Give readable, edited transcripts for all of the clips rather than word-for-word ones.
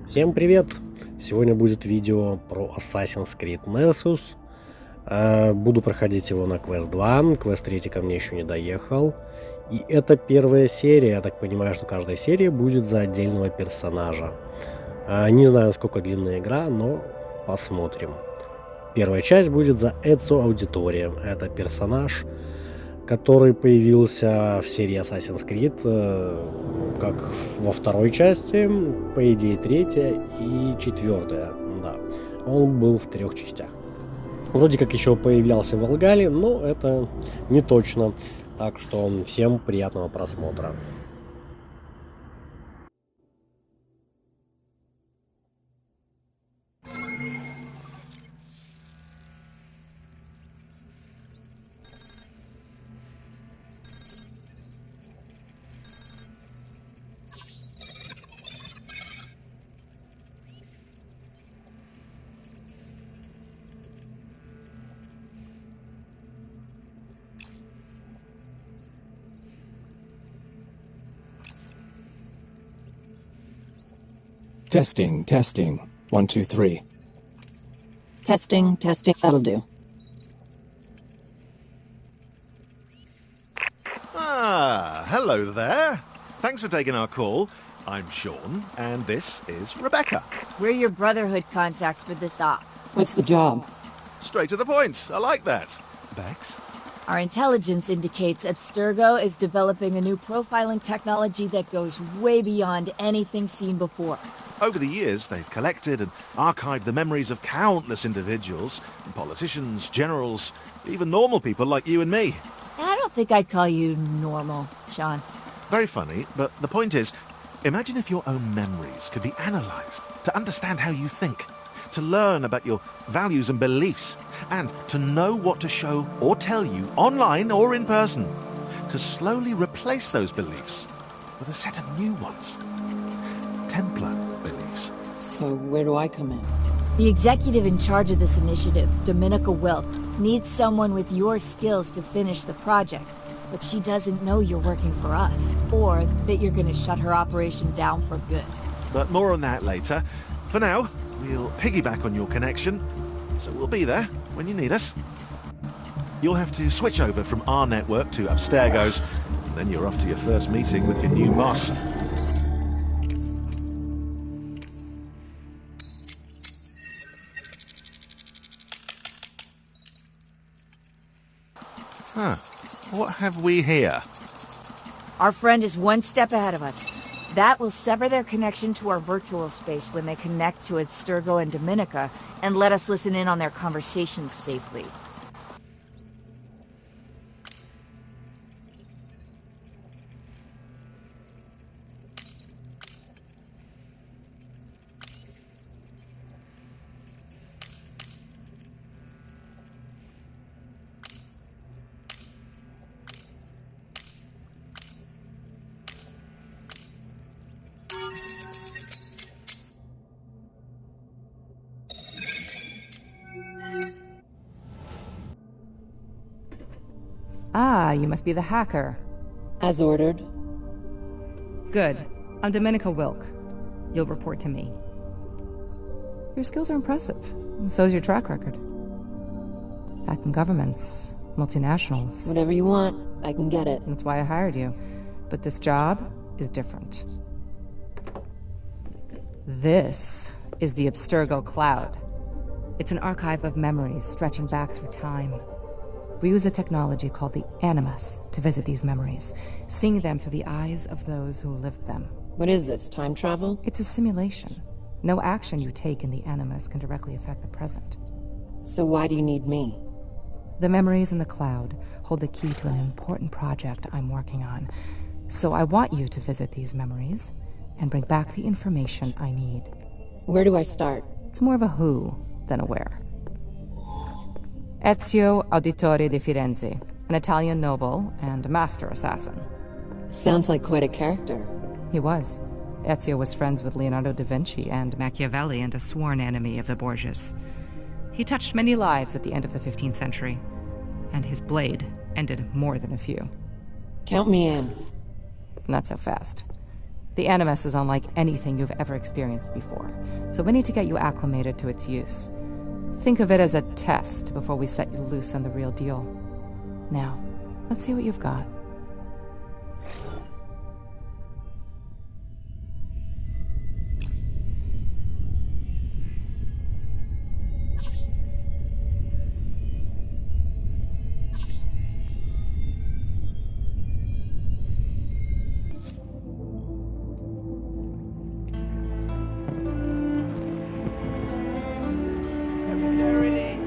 Всем привет! Сегодня будет видео про Assassin's Creed Nexus. Буду проходить его на квест 2, квест 3 ко мне еще не доехал. И это первая серия, я так понимаю, что каждая серия будет за отдельного персонажа. Не знаю, сколько длинная игра, но посмотрим. Первая часть будет за Ezio Auditore. Это персонаж, который появился в серии Assassin's Creed как во второй части, по идее третья и четвертая. Да, он был в 3 частях. Вроде как еще появлялся в Волгале, но это не точно. Так что всем приятного просмотра. Testing. 1, 2, 3. Testing. That'll do. Hello there. Thanks for taking our call. I'm Sean, and this is Rebecca. We're your Brotherhood contacts for this op. What's the job? Straight to the point. I like that. Bex? Our intelligence indicates Abstergo is developing a new profiling technology that goes way beyond anything seen before. Over the years, they've collected and archived the memories of countless individuals, politicians, generals, even normal people like you and me. I don't think I'd call you normal, Sean. Very funny, but the point is, imagine if your own memories could be analyzed to understand how you think, to learn about your values and beliefs, and to know what to show or tell you online or in person, to slowly replace those beliefs with a set of new ones. Templar beliefs. So where do I come in? The executive in charge of this initiative, Dominica Wilk, needs someone with your skills to finish the project. But she doesn't know you're working for us, or that you're going to shut her operation down for good. But more on that later. For now, we'll piggyback on your connection, so we'll be there when you need us. You'll have to switch over from our network to Abstergo's, and then you're off to your first meeting with your new boss. What have we here? Our friend is one step ahead of us. That will sever their connection to our virtual space when they connect to Abstergo and Dominica, and let us listen in on their conversations safely. Ah, you must be the hacker. As ordered. Good. I'm Dominica Wilk. You'll report to me. Your skills are impressive, and so's your track record. Hacking governments, multinationals. Whatever you want, I can get it. That's why I hired you. But this job is different. This is the Abstergo Cloud. It's an archive of memories stretching back through time. We use a technology called the Animus to visit these memories, seeing them through the eyes of those who lived them. What is this, time travel? It's a simulation. No action you take in the Animus can directly affect the present. So why do you need me? The memories in the cloud hold the key to an important project I'm working on. So I want you to visit these memories and bring back the information I need. Where do I start? It's more of a who than a where. Ezio Auditore di Firenze, an Italian noble and a master assassin. Sounds like quite a character. He was. Ezio was friends with Leonardo da Vinci and Machiavelli and a sworn enemy of the Borgias. He touched many lives at the end of the 15th century, and his blade ended more than a few. Count me in. Not so fast. The Animus is unlike anything you've ever experienced before, so we need to get you acclimated to its use. Think of it as a test before we set you loose on the real deal. Now, let's see what you've got.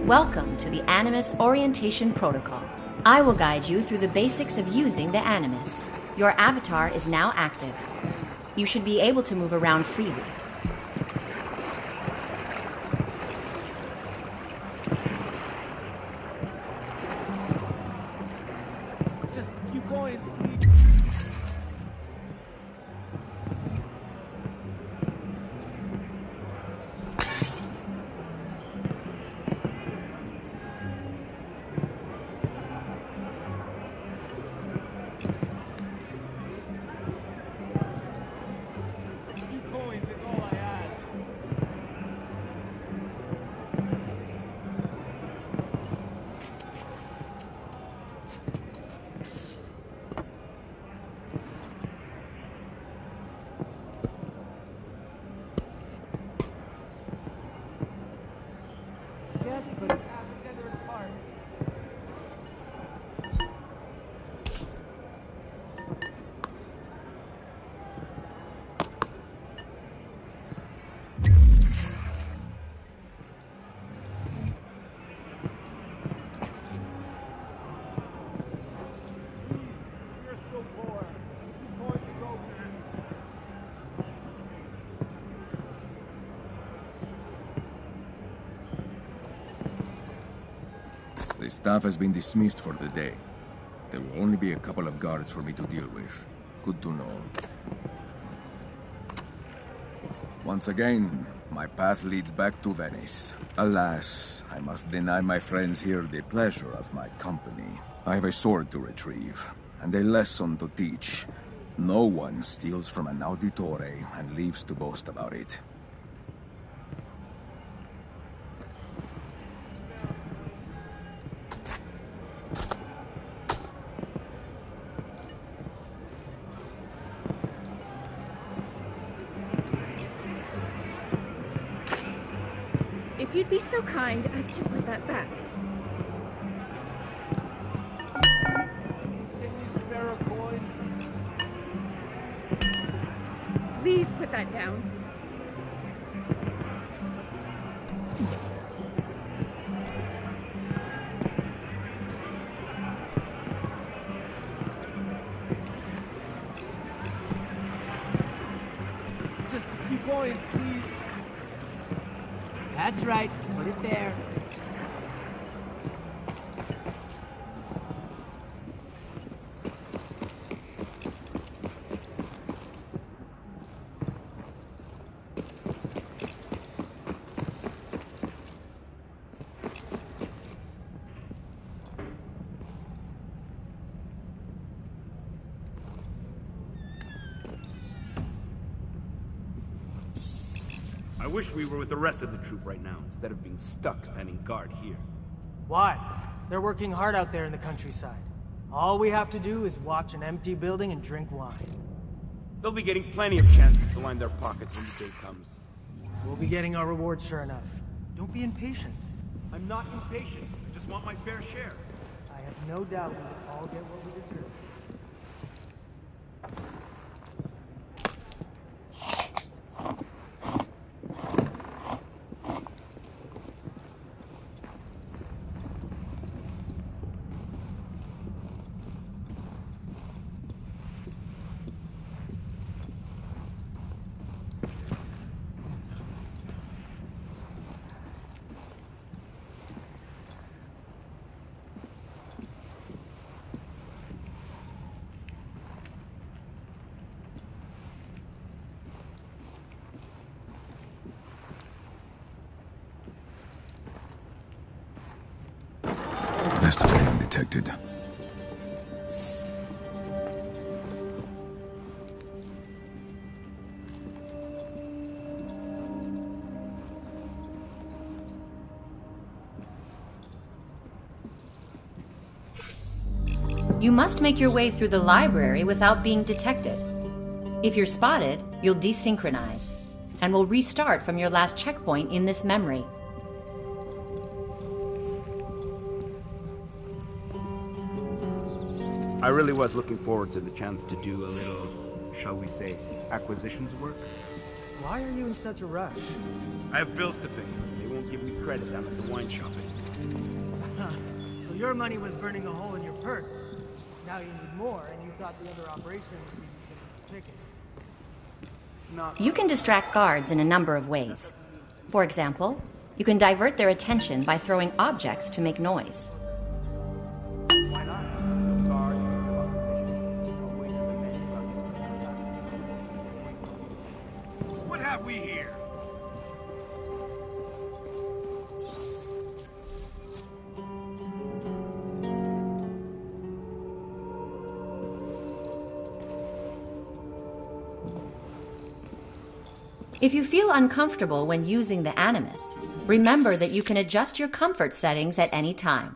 Welcome to the Animus Orientation Protocol. I will guide you through the basics of using the Animus. Your avatar is now active. You should be able to move around freely. Just a few coins, please. Just put average under his heart. You're so poor. 2 coins is over. The staff has been dismissed for the day. There will only be a couple of guards for me to deal with. Good to know. Once again, my path leads back to Venice. Alas, I must deny my friends here the pleasure of my company. I have a sword to retrieve, and a lesson to teach. No one steals from an Auditore and leaves to boast about it. If you'd be so kind as to put that back. Can you spare a coin? Please put that down. Just a few coins, please. That's right. Put it there. I wish we were with the rest of the troop right now, instead of being stuck standing guard here. Why? They're working hard out there in the countryside. All we have to do is watch an empty building and drink wine. They'll be getting plenty of chances to line their pockets when the day comes. We'll be getting our reward sure enough. Don't be impatient. I'm not impatient. I just want my fair share. I have no doubt we'll all get what we deserve. Best to stay undetected. You must make your way through the library without being detected. If you're spotted, you'll desynchronize, and will restart from your last checkpoint in this memory. I really was looking forward to the chance to do a little, shall we say, acquisitions work. Why are you in such a rush? I have bills to pay. They won't give me credit down at the wine shopping. So your money was burning a hole in your purse. Now you need more, and you thought the other operation would be picking. You can distract guards in a number of ways. For example, you can divert their attention by throwing objects to make noise. Why not? No guards, no opposition. I'll wait till the men What have we here? If you feel uncomfortable when using the Animus, remember that you can adjust your comfort settings at any time.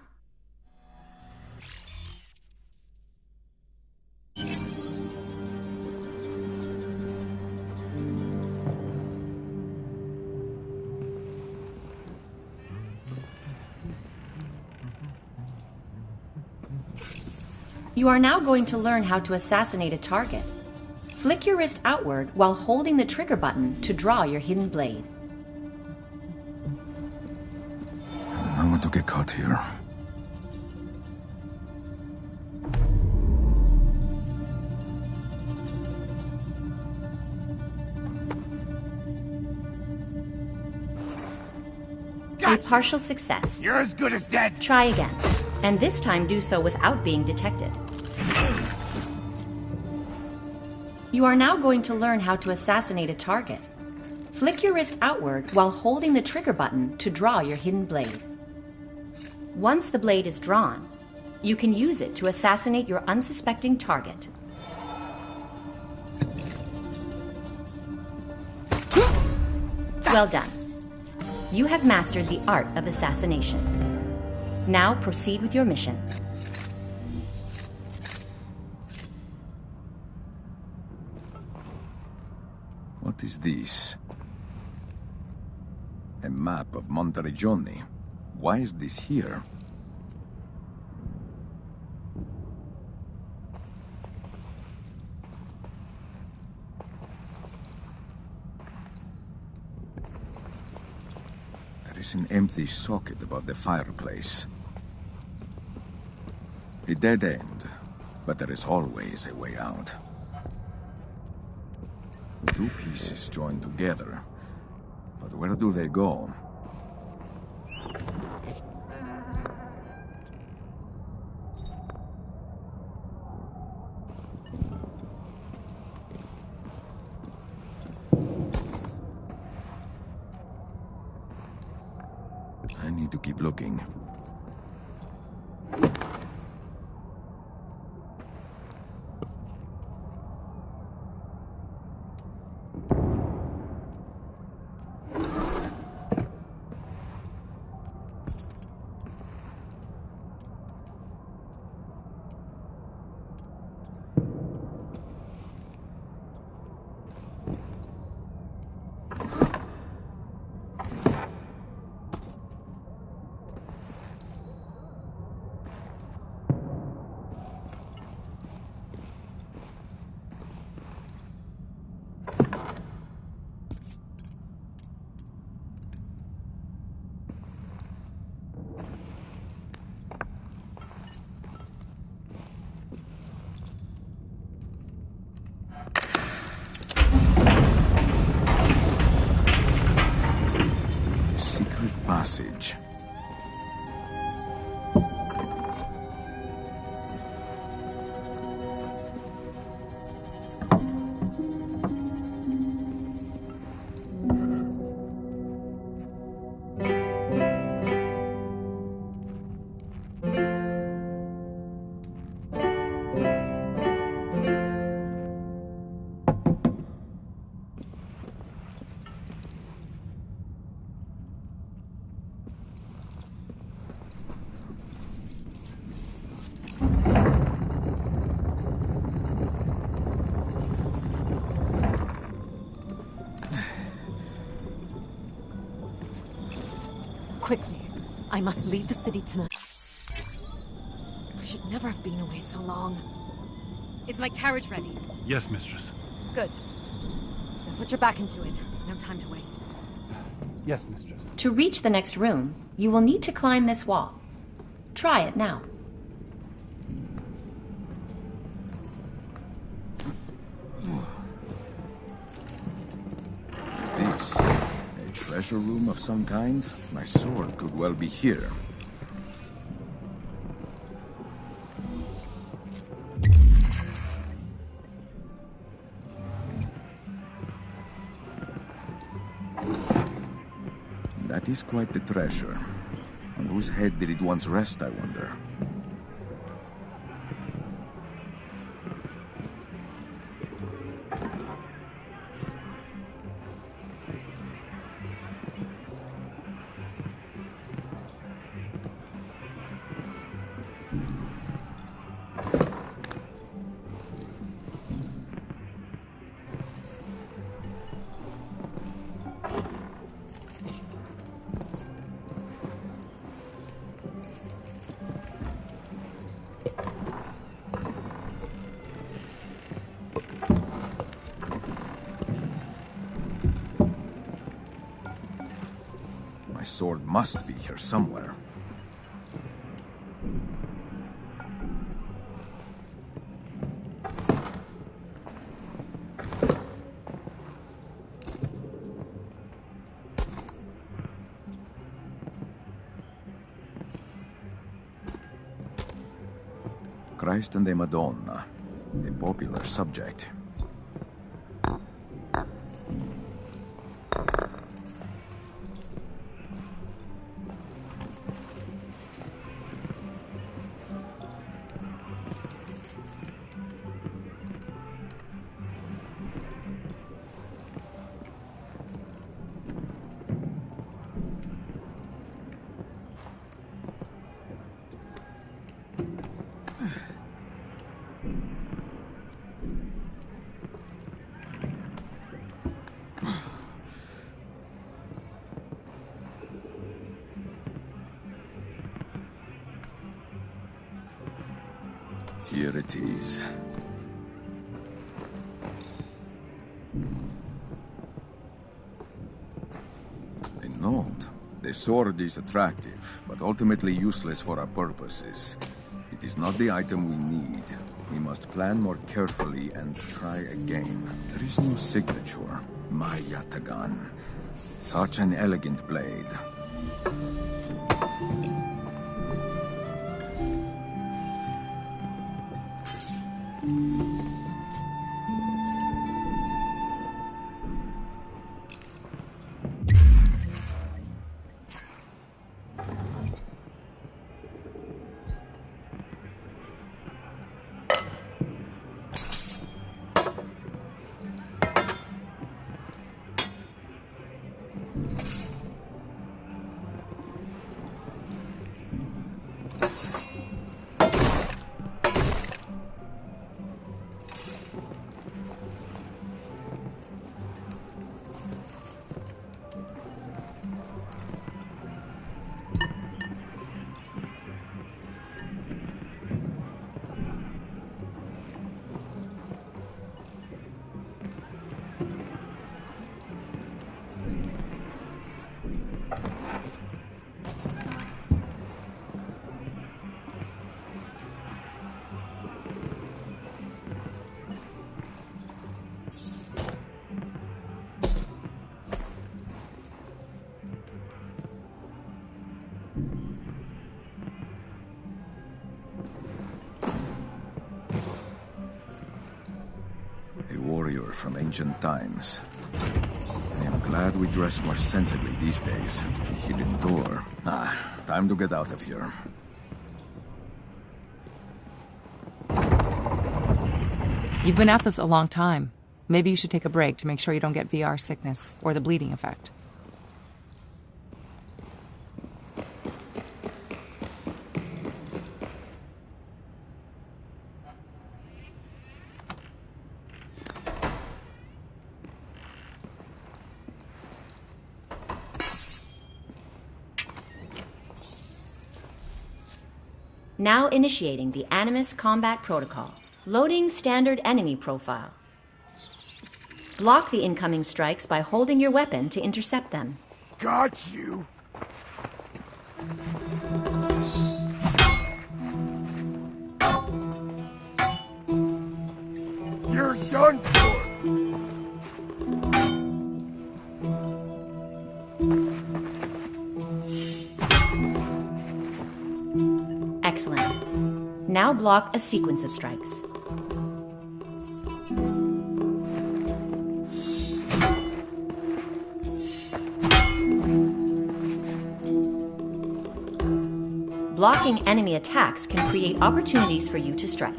You are now going to learn how to assassinate a target. Flick your wrist outward while holding the trigger button to draw your hidden blade. I don't want to get caught here. A partial success. You're as good as dead. Try again, and this time do so without being detected. You are now going to learn how to assassinate a target. Flick your wrist outward while holding the trigger button to draw your hidden blade. Once the blade is drawn, you can use it to assassinate your unsuspecting target. Well done. You have mastered the art of assassination. Now proceed with your mission. What is this? A map of Monteregione. Why is this here? There is an empty socket above the fireplace. A dead end, but there is always a way out. Two pieces joined together, but where do they go? I need to keep looking. Passage. Quickly. I must leave the city tonight. I should never have been away so long. Is my carriage ready? Yes, mistress. Good. Now put your back into it. There's no time to waste. Yes, mistress. To reach the next room, you will need to climb this wall. Try it now. This? A treasure room of some kind? My sword could well be here. That is quite the treasure. On whose head did it once rest, I wonder? My sword must be here somewhere. Christ and the Madonna, a popular subject. Here it is. A note. The sword is attractive, but ultimately useless for our purposes. It is not the item we need. We must plan more carefully and try again. There is no signature. My Yatagan. Such an elegant blade. A warrior from ancient times. I am glad we dress more sensibly these days. A hidden door. Time to get out of here. You've been at this a long time. Maybe you should take a break to make sure you don't get VR sickness or the bleeding effect. Now initiating the Animus Combat Protocol. Loading standard enemy profile. Block the incoming strikes by holding your weapon to intercept them. Got you! You're done for! Excellent. Now block a sequence of strikes. Blocking enemy attacks can create opportunities for you to strike.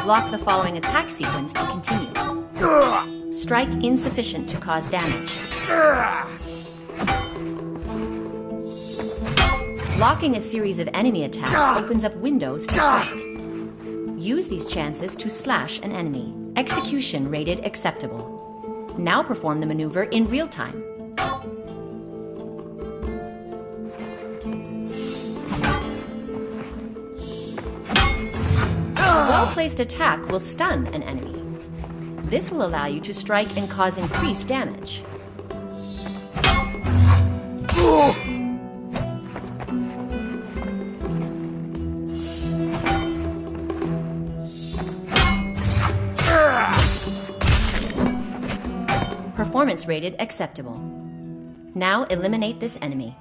Block the following attack sequence to continue. Strike insufficient to cause damage. Blocking a series of enemy attacks opens up windows to strike. Use these chances to slash an enemy. Execution rated acceptable. Now perform the maneuver in real time. A well-placed attack will stun an enemy. This will allow you to strike and cause increased damage. Performance rated acceptable. Now eliminate this enemy.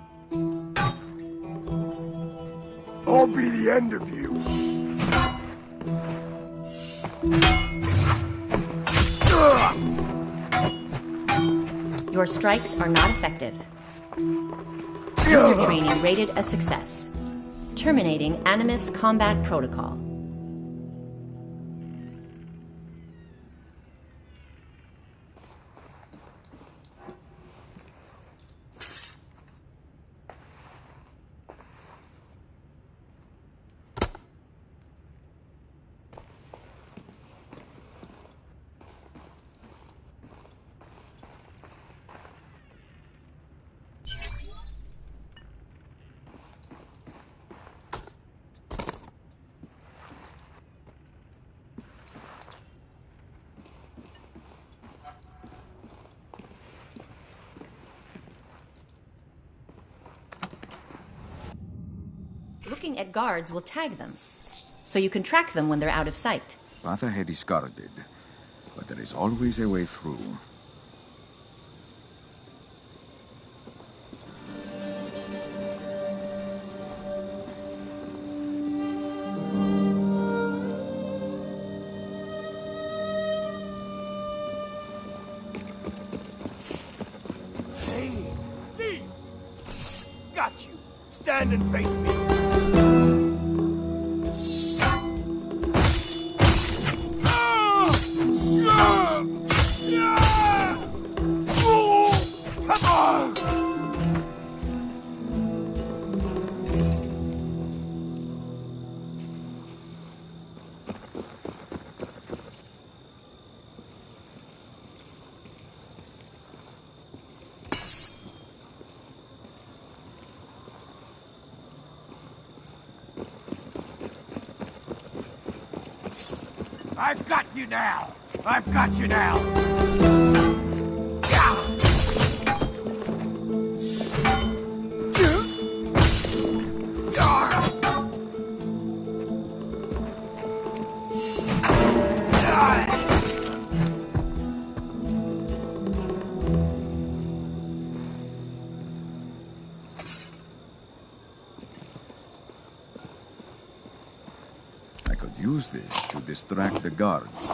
I'll be the end of you. Your strikes are not effective. User training rated a success. Terminating Animus Combat Protocol. Looking at guards will tag them, so you can track them when they're out of sight. Path ahead is guarded, but there is always a way through. Hey, me! Got you! Stand and face me! I've got you now! I've got you now! I could use this to distract the guards.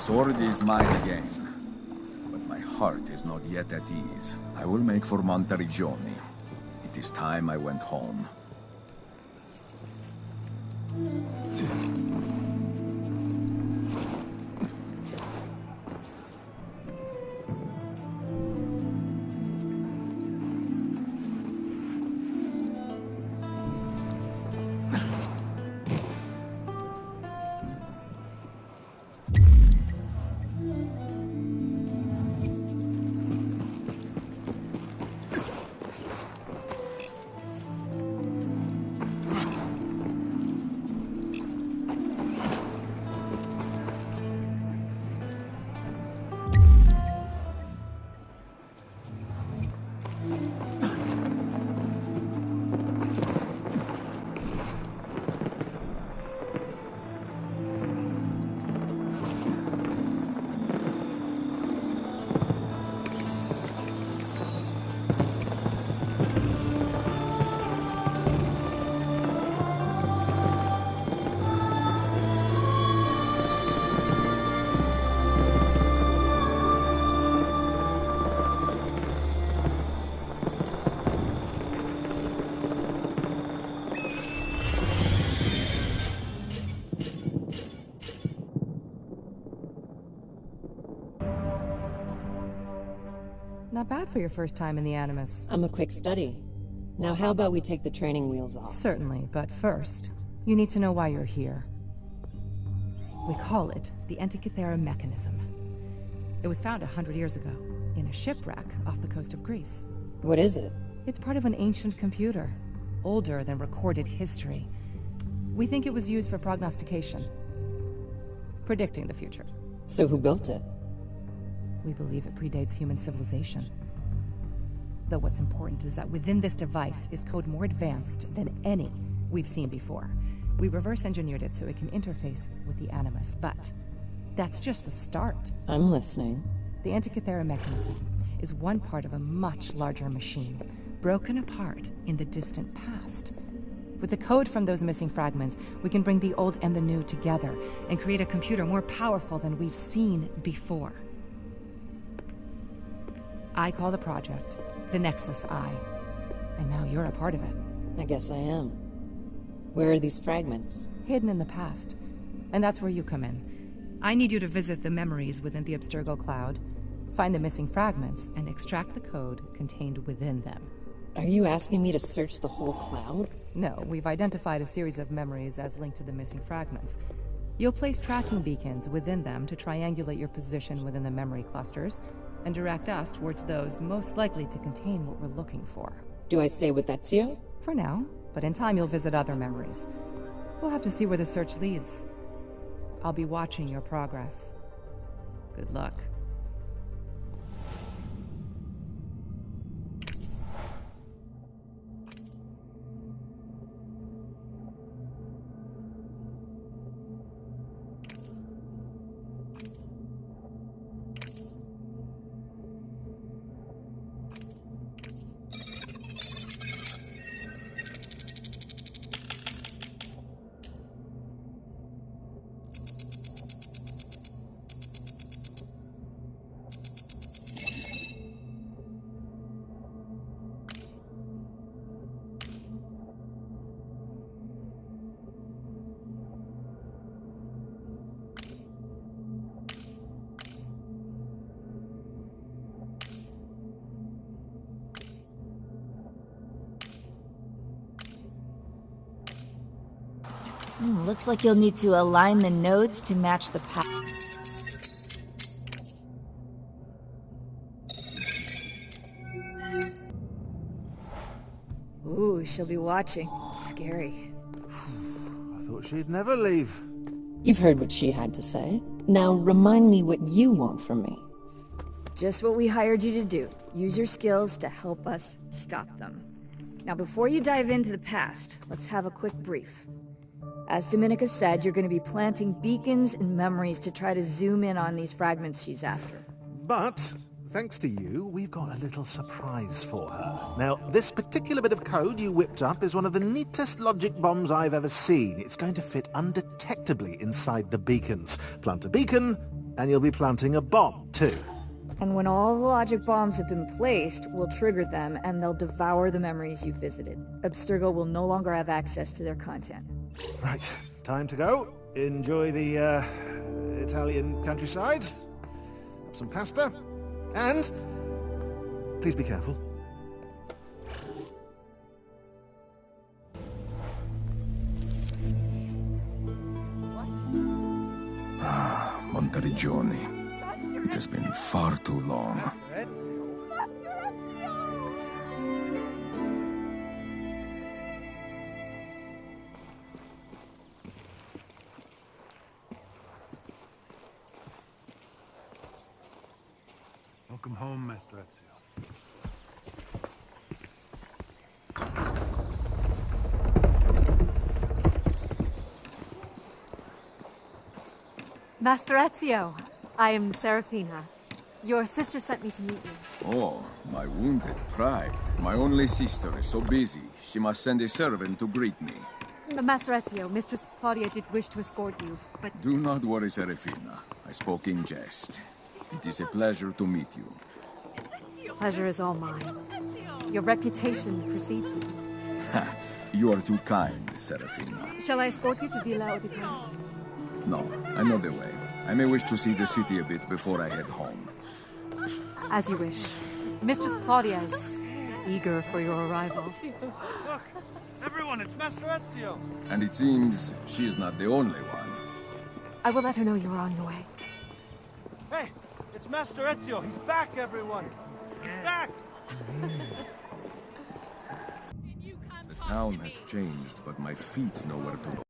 sword is mine again, but my heart is not yet at ease. I will make for Monteriggioni. It is time I went home. Not bad for your first time in the Animus. I'm a quick study. Now how about we take the training wheels off? Certainly, but first, you need to know why you're here. We call it the Antikythera mechanism. It was found 100 years ago, in a shipwreck off the coast of Greece. What is it? It's part of an ancient computer, older than recorded history. We think it was used for prognostication, predicting the future. So who built it? We believe it predates human civilization. Though what's important is that within this device is code more advanced than any we've seen before. We reverse engineered it so it can interface with the Animus, but that's just the start. I'm listening. The Antikythera mechanism is one part of a much larger machine, broken apart in the distant past. With the code from those missing fragments, we can bring the old and the new together and create a computer more powerful than we've seen before. I call the project the Nexus Eye, and now you're a part of it. I guess I am. Where are these fragments? Hidden in the past, and that's where you come in. I need you to visit the memories within the Abstergo cloud, find the missing fragments, and extract the code contained within them. Are you asking me to search the whole cloud? No, we've identified a series of memories as linked to the missing fragments. You'll place tracking beacons within them to triangulate your position within the memory clusters, and direct us towards those most likely to contain what we're looking for. Do I stay with Ezio? For now, but in time you'll visit other memories. We'll have to see where the search leads. I'll be watching your progress. Good luck. Looks like you'll need to align the nodes to match the path. Ooh, she'll be watching. Scary. I thought she'd never leave. You've heard what she had to say. Now remind me what you want from me. Just what we hired you to do. Use your skills to help us stop them. Now before you dive into the past, let's have a quick brief. As Dominica said, you're going to be planting beacons and memories to try to zoom in on these fragments she's after. But, thanks to you, we've got a little surprise for her. Now, this particular bit of code you whipped up is one of the neatest logic bombs I've ever seen. It's going to fit undetectably inside the beacons. Plant a beacon, And you'll be planting a bomb, too. And when all the logic bombs have been placed, we'll trigger them and they'll devour the memories you visited. Abstergo will no longer have access to their content. Right, time to go. Enjoy the, Italian countryside. Have some pasta. And please be careful. Monteriggioni. It has been far too long. Welcome home, Master Ezio. Master Ezio, I am Serafina. Your sister sent me to meet you. Oh, my wounded pride. My only sister is so busy, she must send a servant to greet me. Master Ezio, Mistress Claudia did wish to escort you, but... Do not worry, Serafina. I spoke in jest. It is a pleasure to meet you. Pleasure is all mine. Your reputation precedes you. Ha! You are too kind, Serafina. Shall I escort you to Villa Auditore? No, I know the way. I may wish to see the city a bit before I head home. As you wish. Mistress Claudia is eager for your arrival. Look, everyone, it's Master Ezio. And it seems she is not the only one. I will let her know you are on your way. Hey, it's Master Ezio. He's back, everyone. He's back. The town has changed, but my feet know where to go.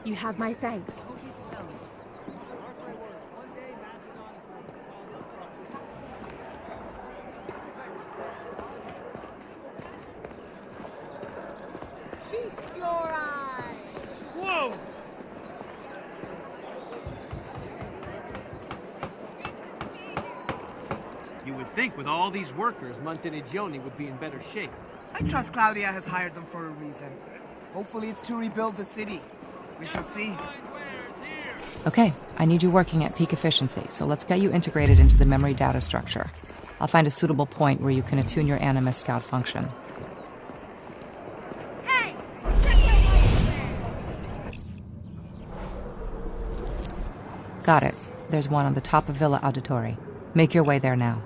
You have my thanks. Feast your eyes! Whoa! You would think with all these workers, Monteriggioni would be in better shape. I trust Claudia has hired them for a reason. Hopefully it's to rebuild the city. We shall see. Okay, I need you working at peak efficiency, so let's get you integrated into the memory data structure. I'll find a suitable point where you can attune your Animus Scout function. Hey! Got it. There's one on the top of Villa Auditore. Make your way there now.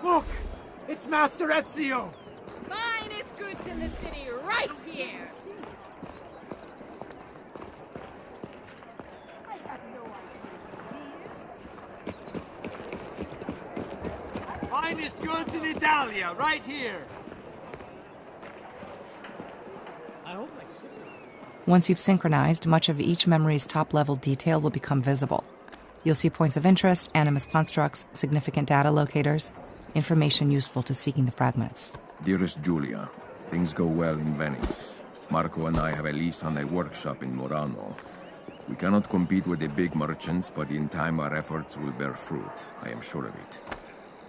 Look! It's Master Ezio! Finest goods in the city right here! Finest goods in Italia, right here! I hope I should. Once you've synchronized, much of each memory's top-level detail will become visible. You'll see points of interest, Animus constructs, significant data locators, information useful to seeking the fragments. Dearest Julia, things go well in Venice. Marco and I have a lease on a workshop in Murano. We cannot compete with the big merchants, but in time our efforts will bear fruit. I am sure of it.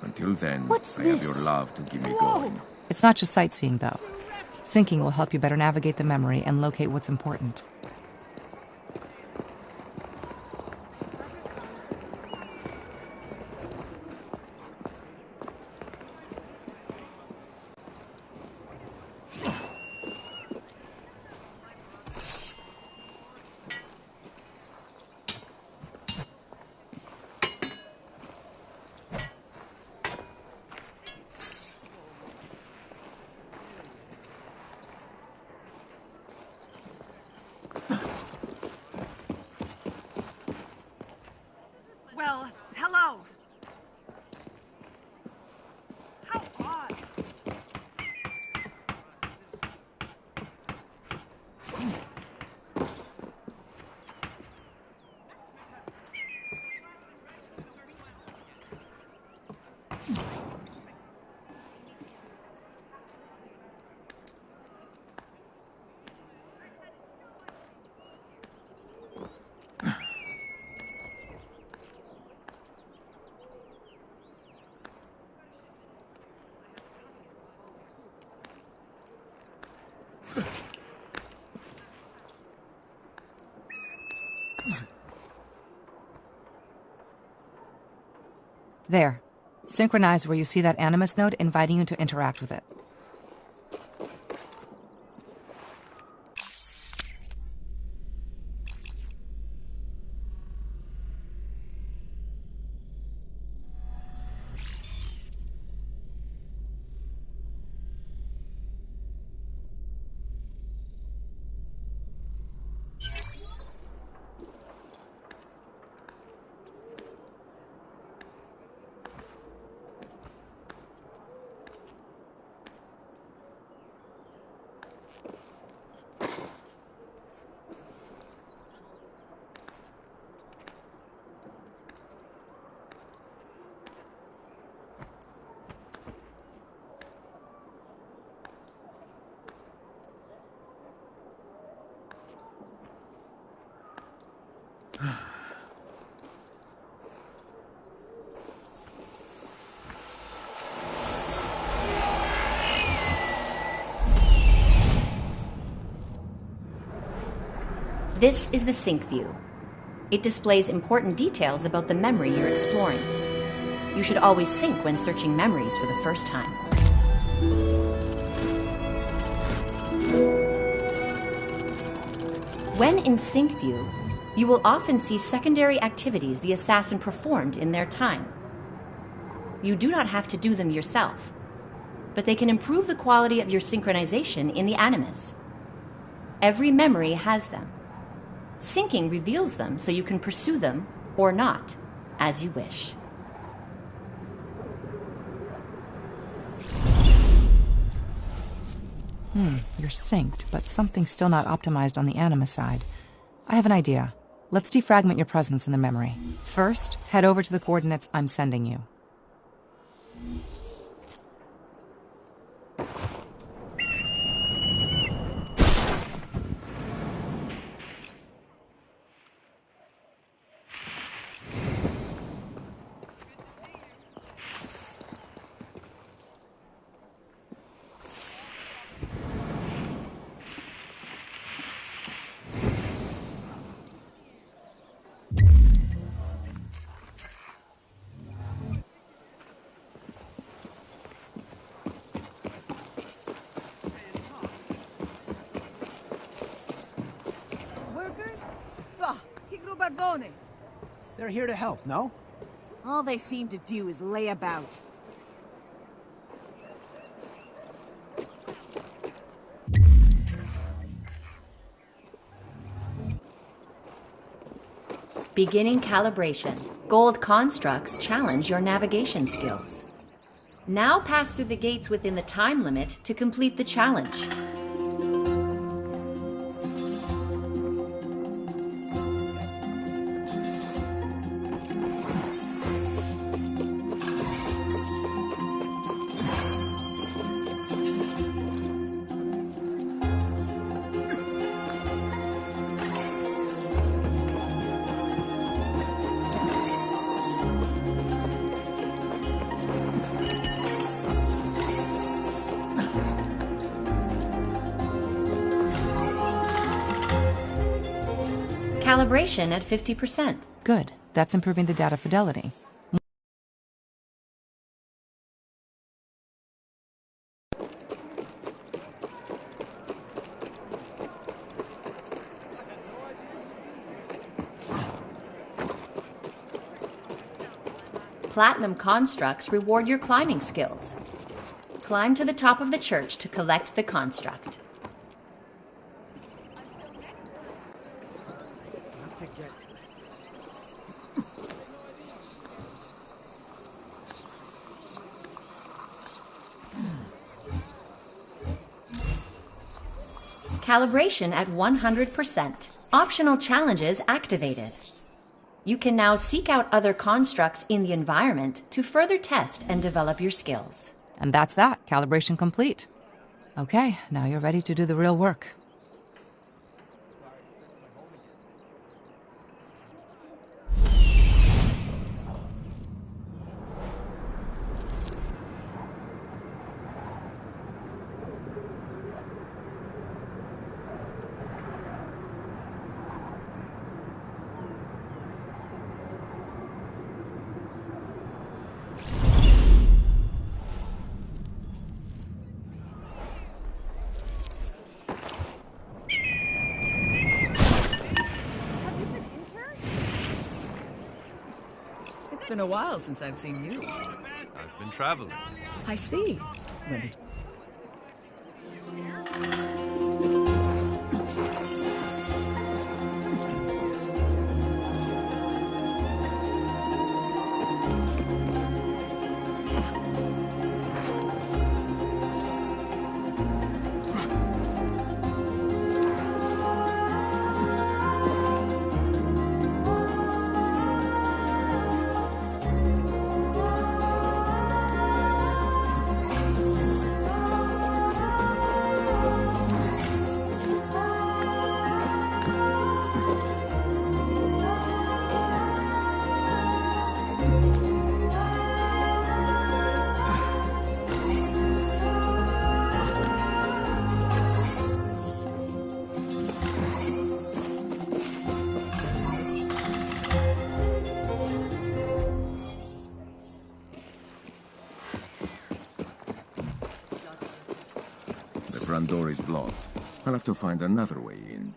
Until then, I have your love to keep me going. It's not just sightseeing, though. Syncing will help you better navigate the memory and locate what's important. There. Synchronize where you see that Animus node inviting you to interact with it. This is the sync view. It displays important details about the memory you're exploring. You should always sync when searching memories for the first time. When in sync view, you will often see secondary activities the assassin performed in their time. You do not have to do them yourself, but they can improve the quality of your synchronization in the Animus. Every memory has them. Syncing reveals them so you can pursue them, or not, as you wish. You're synced, but something's still not optimized on the Anima side. I have an idea. Let's defragment your presence in the memory. First, head over to the coordinates I'm sending you. They're here to help, no? All they seem to do is lay about. Beginning calibration. Gold constructs challenge your navigation skills. Now pass through the gates within the time limit to complete the challenge. Calibration at 50%. Good. That's improving the data fidelity. Platinum constructs reward your climbing skills. Climb to the top of the church to collect the construct. Calibration at 100%. Optional challenges activated. You can now seek out other constructs in the environment to further test and develop your skills. And that's that. Calibration complete. Okay, now you're ready to do the real work. been a while since I've seen you. I've been traveling. I see. When did The front door is blocked. I'll have to find another way in.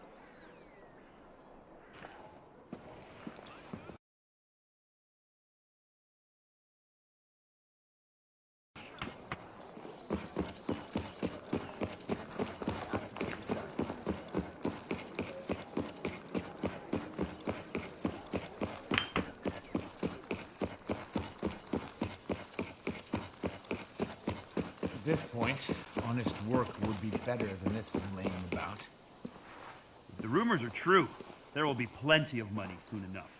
At this point, honest work would be better than this laying about. If the rumors are true, there will be plenty of money soon enough.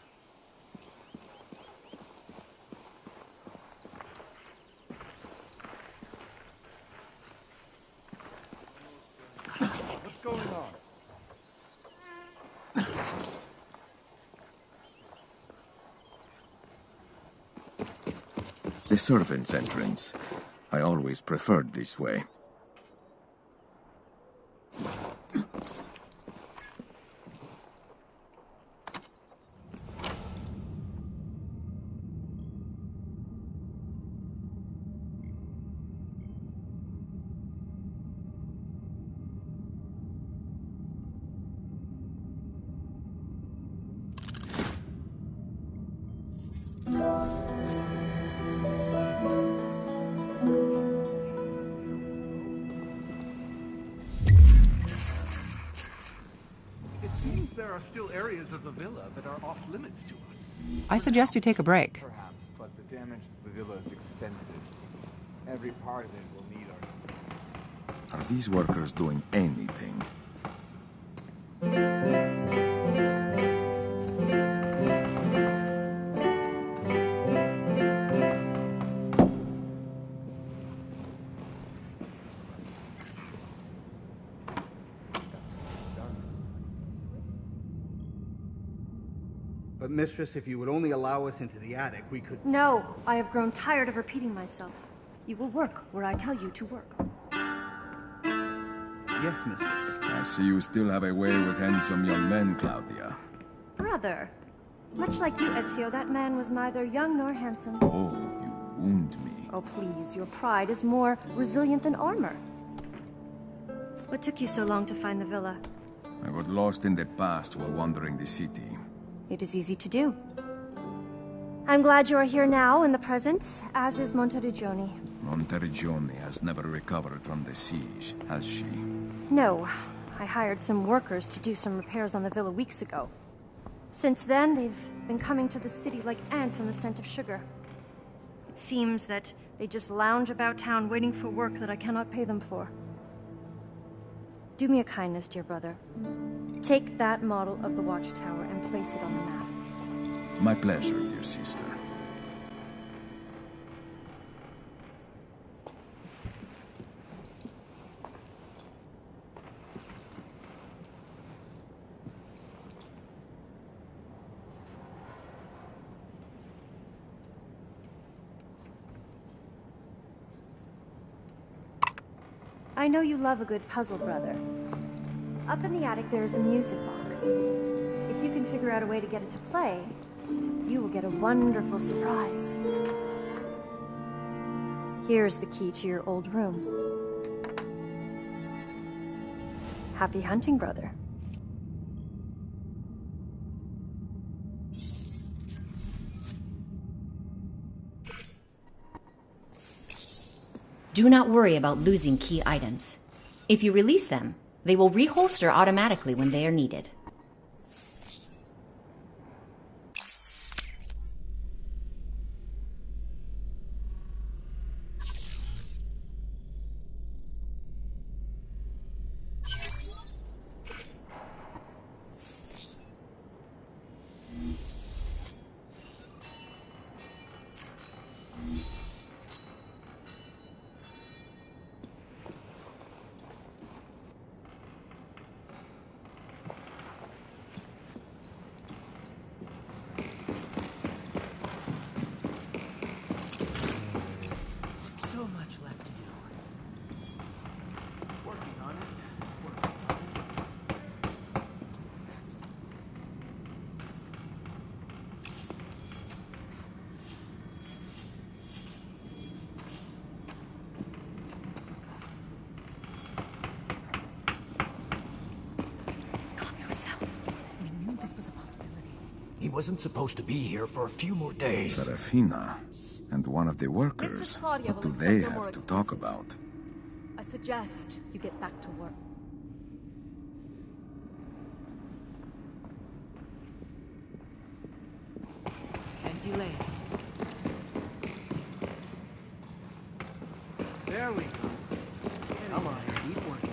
What's going on? The servants' entrance. I always preferred this way. It seems there are still areas of the villa that are off limits to us. I suggest you take a break. Perhaps, but the damage to the villa is extensive. Every part of it will need our... Are these workers doing anything? But Mistress, if you would only allow us into the attic, we could... No, I have grown tired of repeating myself. You will work where I tell you to work. Yes, Mistress. I see you still have a way with handsome young men, Claudia. Brother. Much like you, Ezio, that man was neither young nor handsome. Oh, you wound me. Oh, please, your pride is more resilient than armor. What took you so long to find the villa? I got lost in the past while wandering the city. It is easy to do. I'm glad you are here now in the present, as is Monteriggioni. Monteriggioni has never recovered from the siege, has she? No. I hired some workers to do some repairs on the villa weeks ago. Since then, they've been coming to the city like ants on the scent of sugar. It seems that they just lounge about town waiting for work that I cannot pay them for. Do me a kindness, dear brother. Take that model of the watchtower and place it on the map. My pleasure, dear sister. I know you love a good puzzle, brother. Up in the attic there is a music box. If you can figure out a way to get it to play, you will get a wonderful surprise. Here's the key to your old room. Happy hunting, brother. Do not worry about losing key items. If you release them, they will reholster automatically when they are needed. So much left to do. Working on it. He wasn't supposed to be here for a few more days. Serafina and one of the workers. What do they have to talk about? I suggest you get back to work. And delay. There we go. Come on, keep working.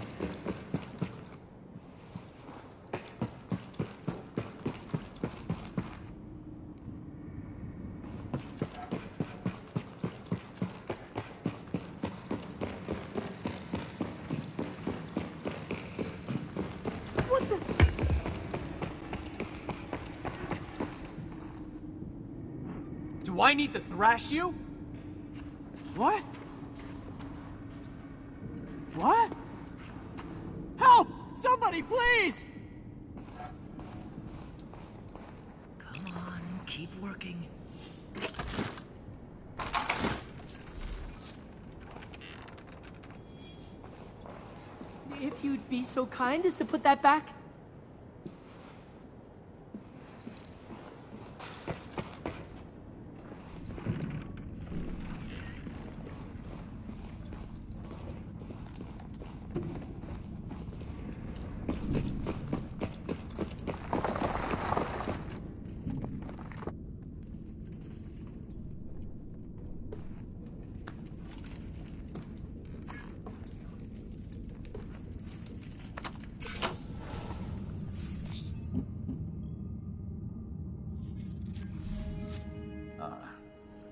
Do I need to thrash you? What? What? Help! Somebody, please! Come on, keep working. If you'd be so kind as to put that back.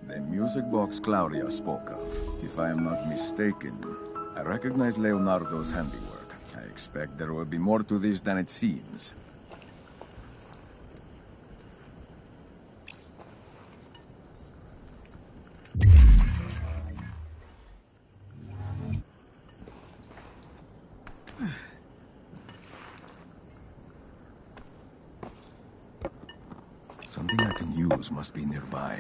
The music box Claudia spoke of. If I am not mistaken, I recognize Leonardo's handiwork. I expect there will be more to this than it seems. Something I can use must be nearby.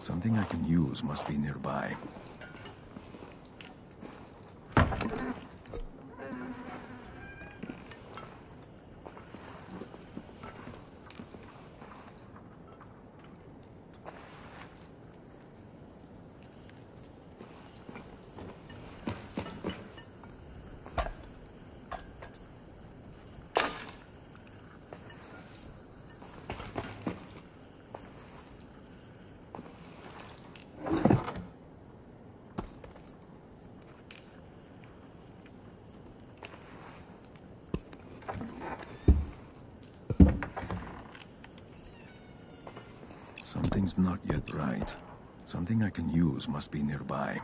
Something I can use must be nearby. Something's not yet right. Something I can use must be nearby.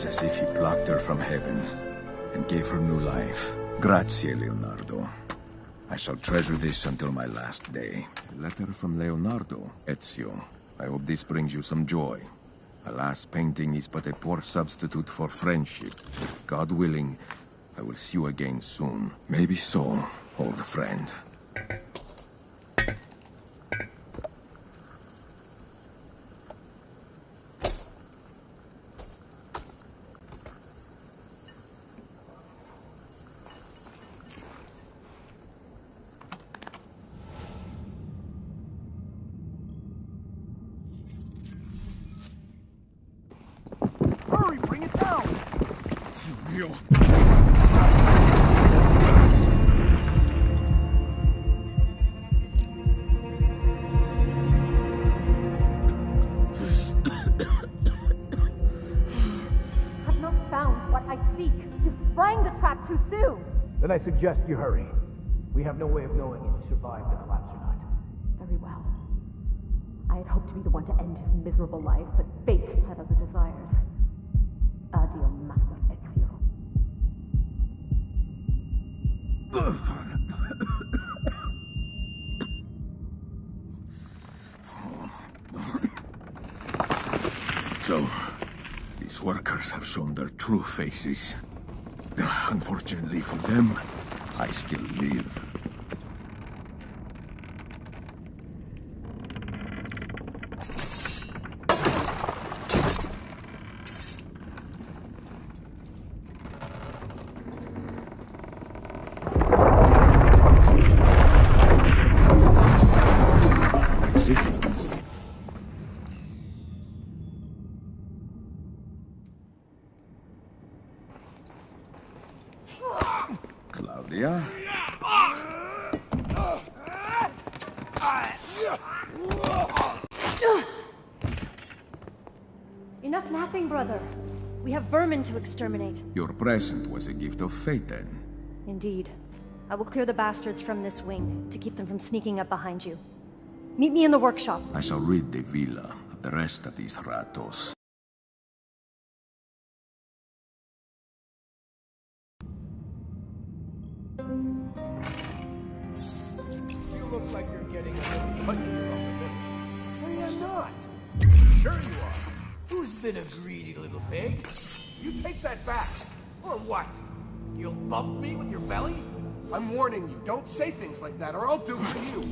As if he plucked her from heaven and gave her new life. Grazie, Leonardo. I shall treasure this until my last day. A letter from Leonardo, Ezio. I hope this brings you some joy. A last painting is but a poor substitute for friendship. God willing, I will see you again soon. Maybe so, old friend. Then I suggest you hurry. We have no way of knowing if he survived the collapse or not. Very well. I had hoped to be the one to end his miserable life, but fate had other desires. Addio, Master Ezio. So, these workers have shown their true faces. Unfortunately for them, I still live. Claudia? Enough napping, brother. We have vermin to exterminate. Your present was a gift of fate, then. Indeed. I will clear the bastards from this wing, to keep them from sneaking up behind you. Meet me in the workshop. I shall rid the villa of the rest of these ratos. You look like you're getting a little punchier on the middle. Hey, I'm not. Sure you are. Who's been a greedy little pig? You take that back. Or what? You'll bump me with your belly? I'm warning you, don't say things like that, or I'll do for you.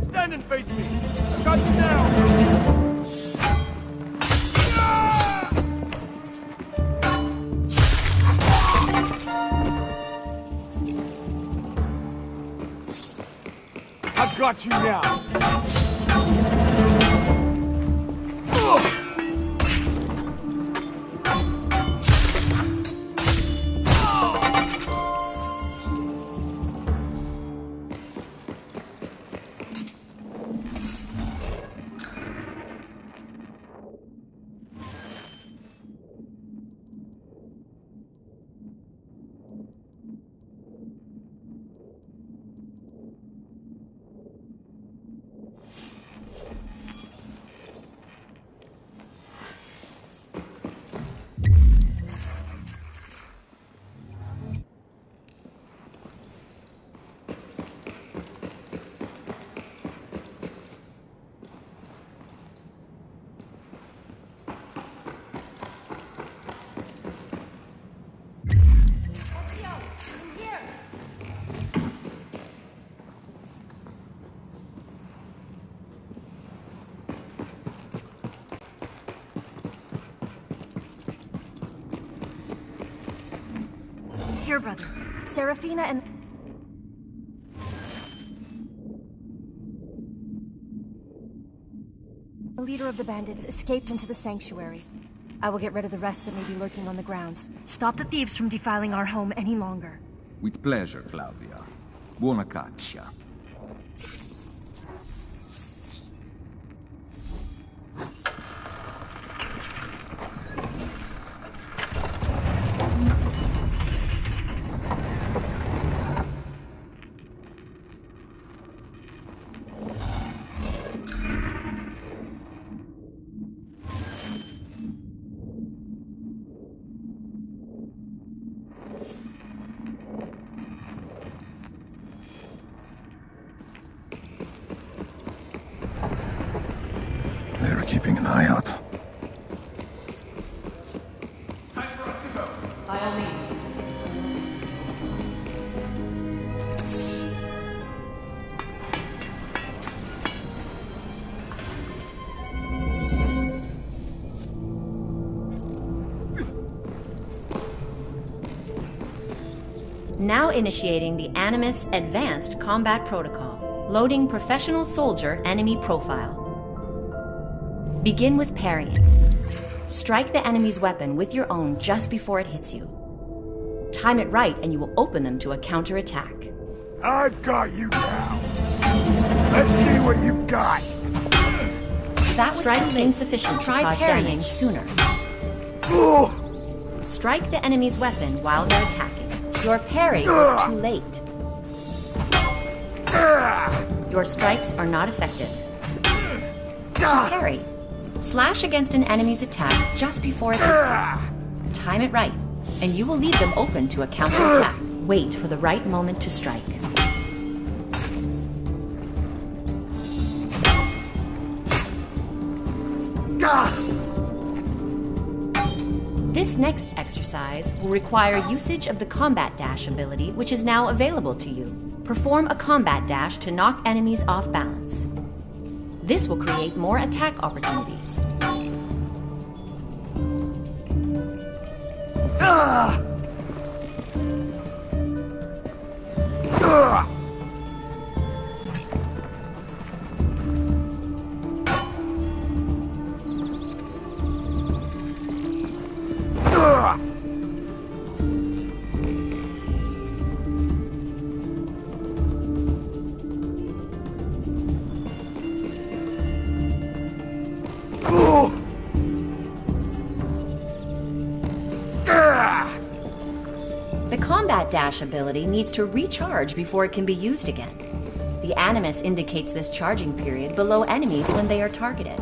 Stand and face me. I've got you now. got you now! Here, brother. Serafina and... The leader of the bandits escaped into the sanctuary. I will get rid of the rest that may be lurking on the grounds. Stop the thieves from defiling our home any longer. With pleasure, Claudia. Buona caccia. They're keeping an eye out. Time for us to go. By all means. Now initiating the Animus Advanced Combat Protocol. Loading Professional Soldier Enemy Profile. Begin with parrying. Strike the enemy's weapon with your own just before it hits you. Time it right and you will open them to a counterattack. I've got you now! Let's see what you've got! That was strike insufficient to cause damage sooner. Strike the enemy's weapon while they're attacking. Your parry was too late. Your strikes are not effective. To parry, slash against an enemy's attack just before it hits you. Time it right, and you will leave them open to a counterattack. Wait for the right moment to strike. This next exercise will require usage of the Combat Dash ability, which is now available to you. Perform a Combat Dash to knock enemies off balance. This will create more attack opportunities. The Combat Dash ability needs to recharge before it can be used again. The Animus indicates this charging period below enemies when they are targeted.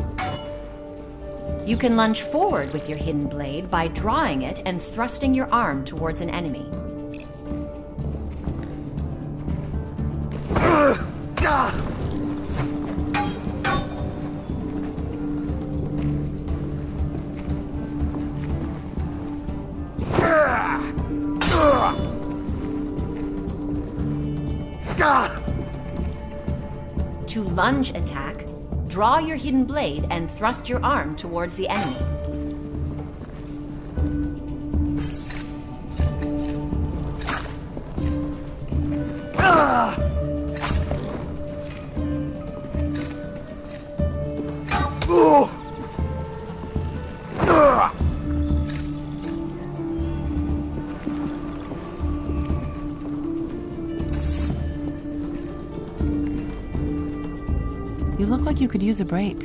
You can lunge forward with your hidden blade by drawing it and thrusting your arm towards an enemy. To lunge attack, draw your hidden blade and thrust your arm towards the enemy. could use a break.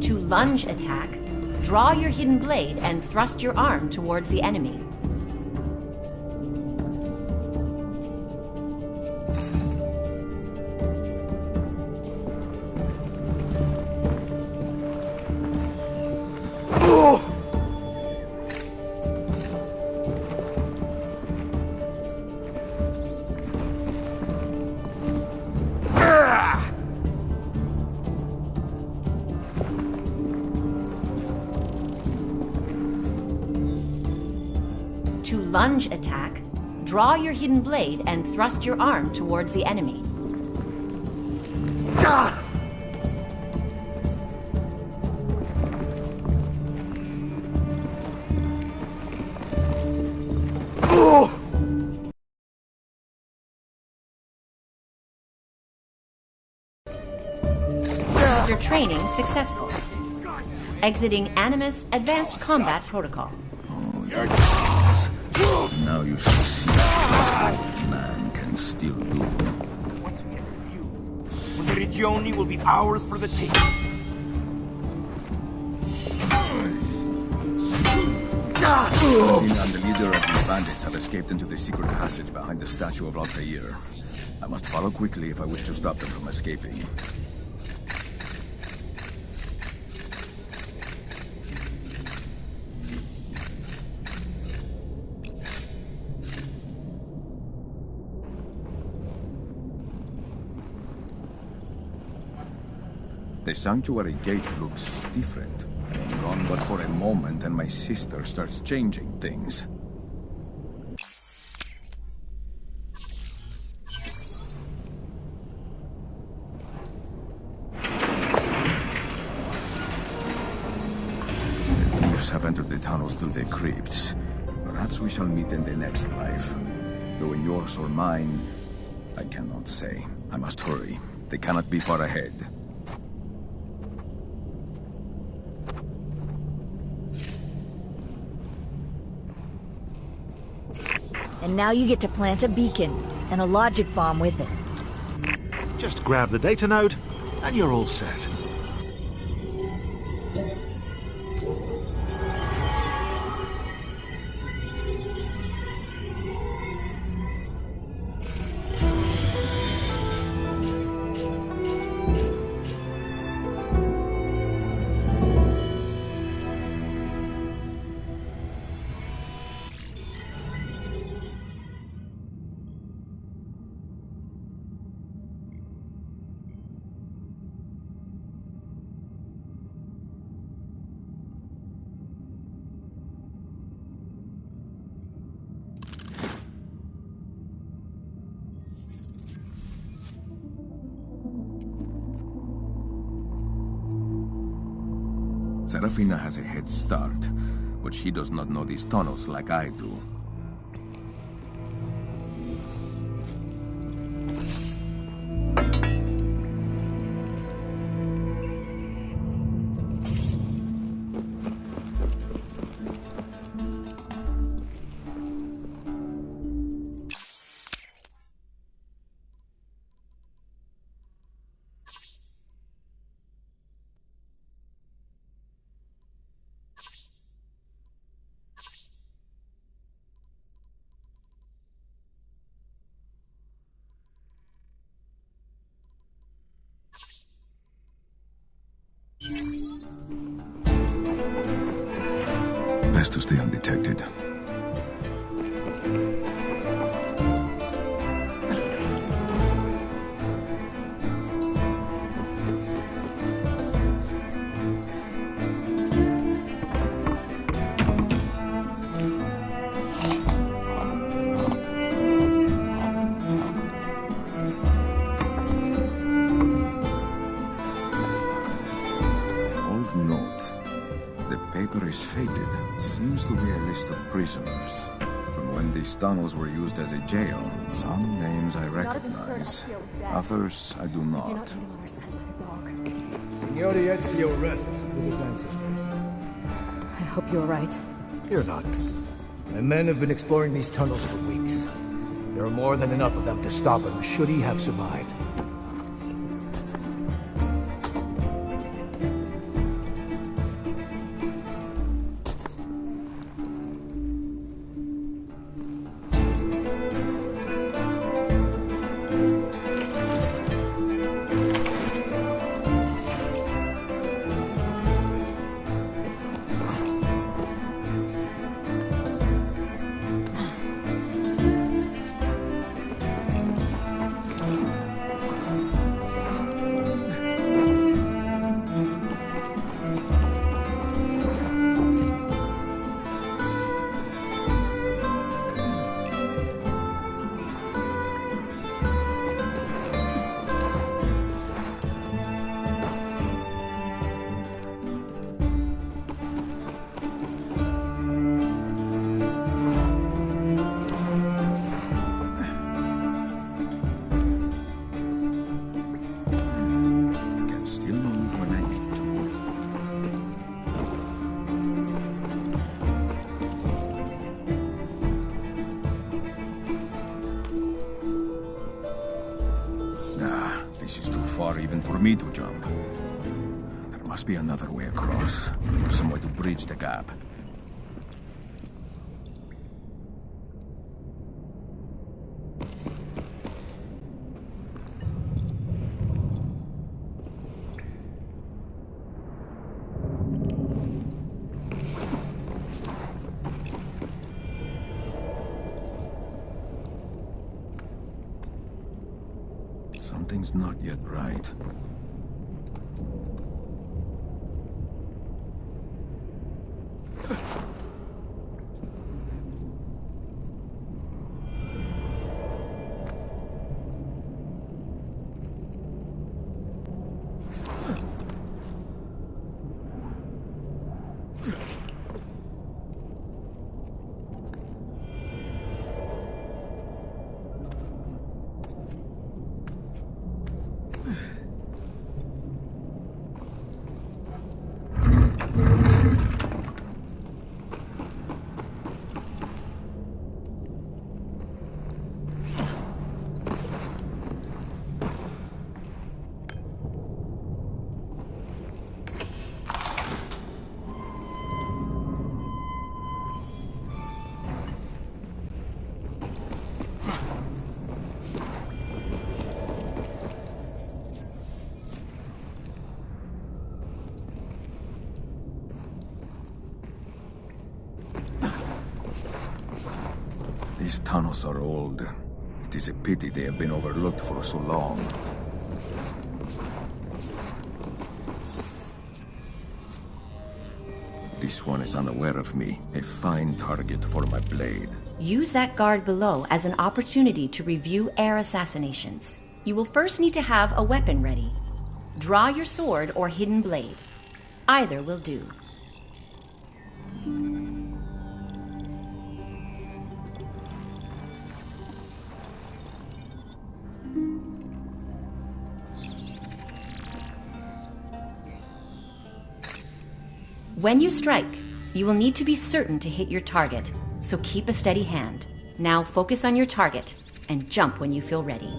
To lunge attack, draw your hidden blade and thrust your arm towards the enemy. Lunge attack, draw your hidden blade and thrust your arm towards the enemy. User training successful. Exiting Animus Advanced Combat Protocol. Now you shall see what man can still do. Once we enter view, the Regioni will be ours for the taking. Odin and the leader of these bandits have escaped into the secret passage behind the statue of Altair. I must follow quickly if I wish to stop them from escaping. The sanctuary gate looks different. I'm gone but for a moment and my sister starts changing things. The thieves have entered the tunnels through the crypts. Perhaps we shall meet in the next life. Though in yours or mine, I cannot say. I must hurry. They cannot be far ahead. And now you get to plant a beacon, and a logic bomb with it. Just grab the data node, and you're all set. Serafina has a head start, but she does not know these tunnels like I do. Best to stay undetected. Prisoners. From when these tunnels were used as a jail, some names I recognize, others I do not. Signore Ezio rests with his ancestors. I hope you're right. You're not. My men have been exploring these tunnels for weeks. There are more than enough of them to stop him should he have survived. far even for me to jump. There must be another way across. Some way to bridge the gap. Something's not yet right. These tunnels are old. It is a pity they have been overlooked for so long. This one is unaware of me. A fine target for my blade. Use that guard below as an opportunity to review air assassinations. You will first need to have a weapon ready. Draw your sword or hidden blade. Either will do. When you strike, you will need to be certain to hit your target, so keep a steady hand. Now focus on your target and jump when you feel ready.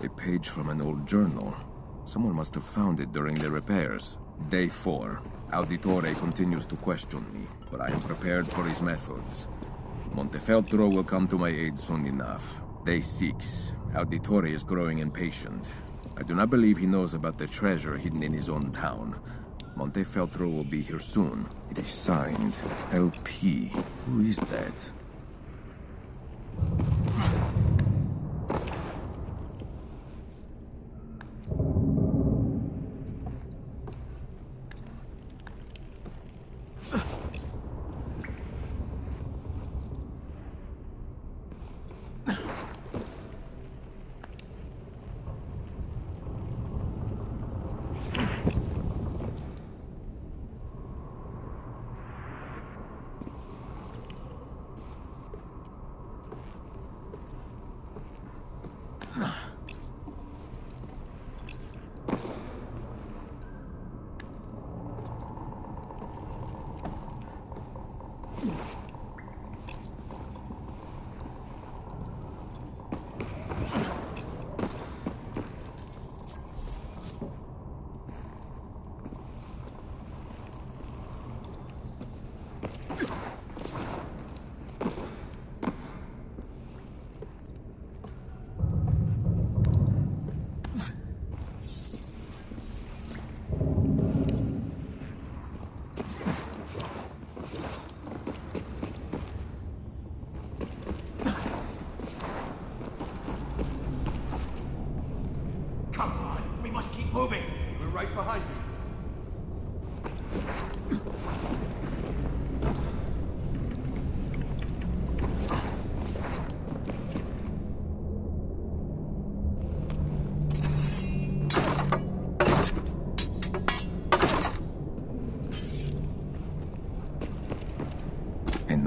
A page from an old journal. Someone must have found it during the repairs. Day 4. Auditore continues to question me, but I am prepared for his methods. Montefeltro will come to my aid soon enough. Day 6. Auditore is growing impatient. I do not believe he knows about the treasure hidden in his own town. Montefeltro will be here soon. It is signed LP. Who is that?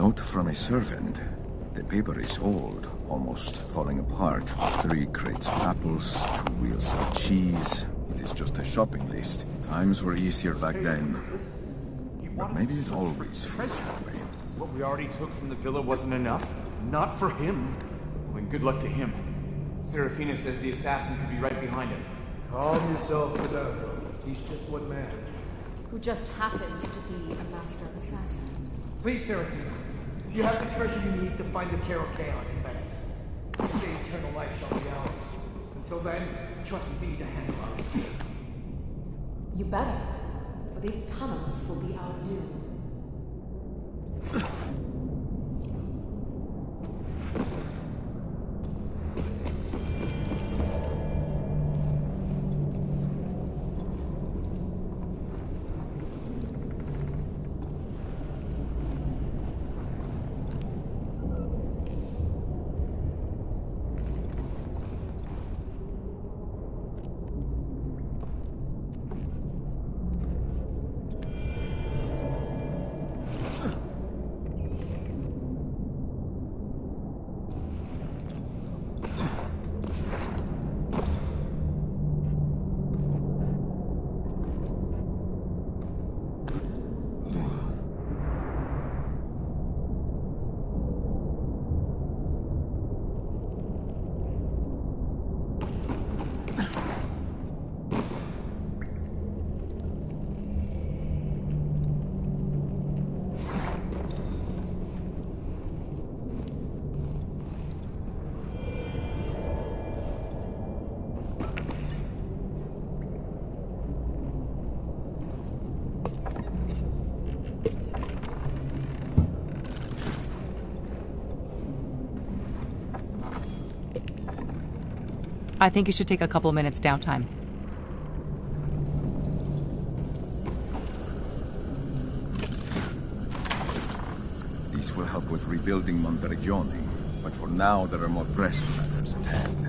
note from a servant. The paper is old, almost falling apart. 3 crates of apples, 2 wheels of cheese. It is just a shopping list. Times were easier back then. But maybe it always feels that way. What we already took from the villa wasn't enough? Not for him. Well, then good luck to him. Serafina says the assassin could be right behind us. Calm yourself, Fernando. He's just one man. Who just happens to be a master assassin. Please, Serafina. You have the treasure you need to find the Kerokeon in Venice. You say eternal life shall be ours. Until then, trust me to handle our escape. You better, for these tunnels will be our doom. I think you should take a couple minutes downtime. These will help with rebuilding Monteriggioni, but for now there are more pressing matters at hand.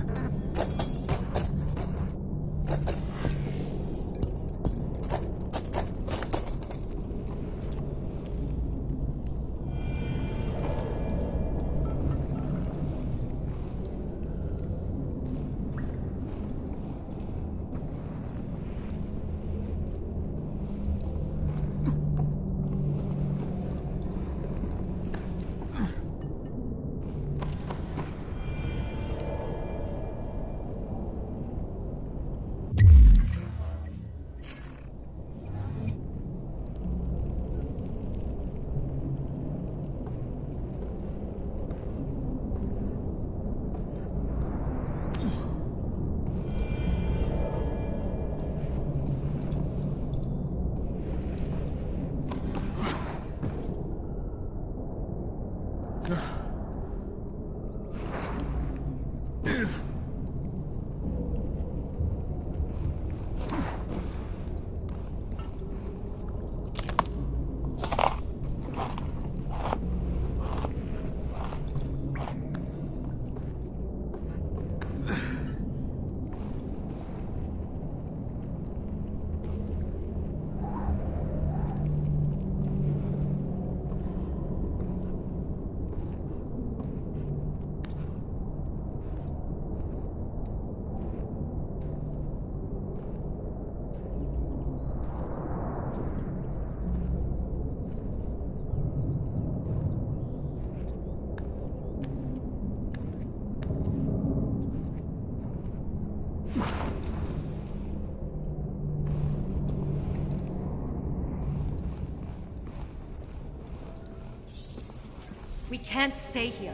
We can't stay here.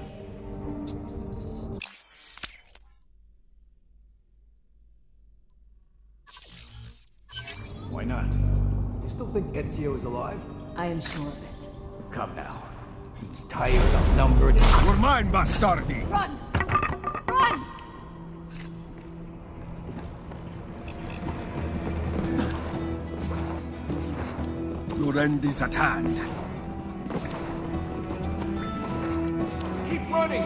Why not? You still think Ezio is alive? I am sure of it. Come now. He's tired, outnumbered, and... You're mine, bastardi! Run! Run! Your end is at hand. Keep running!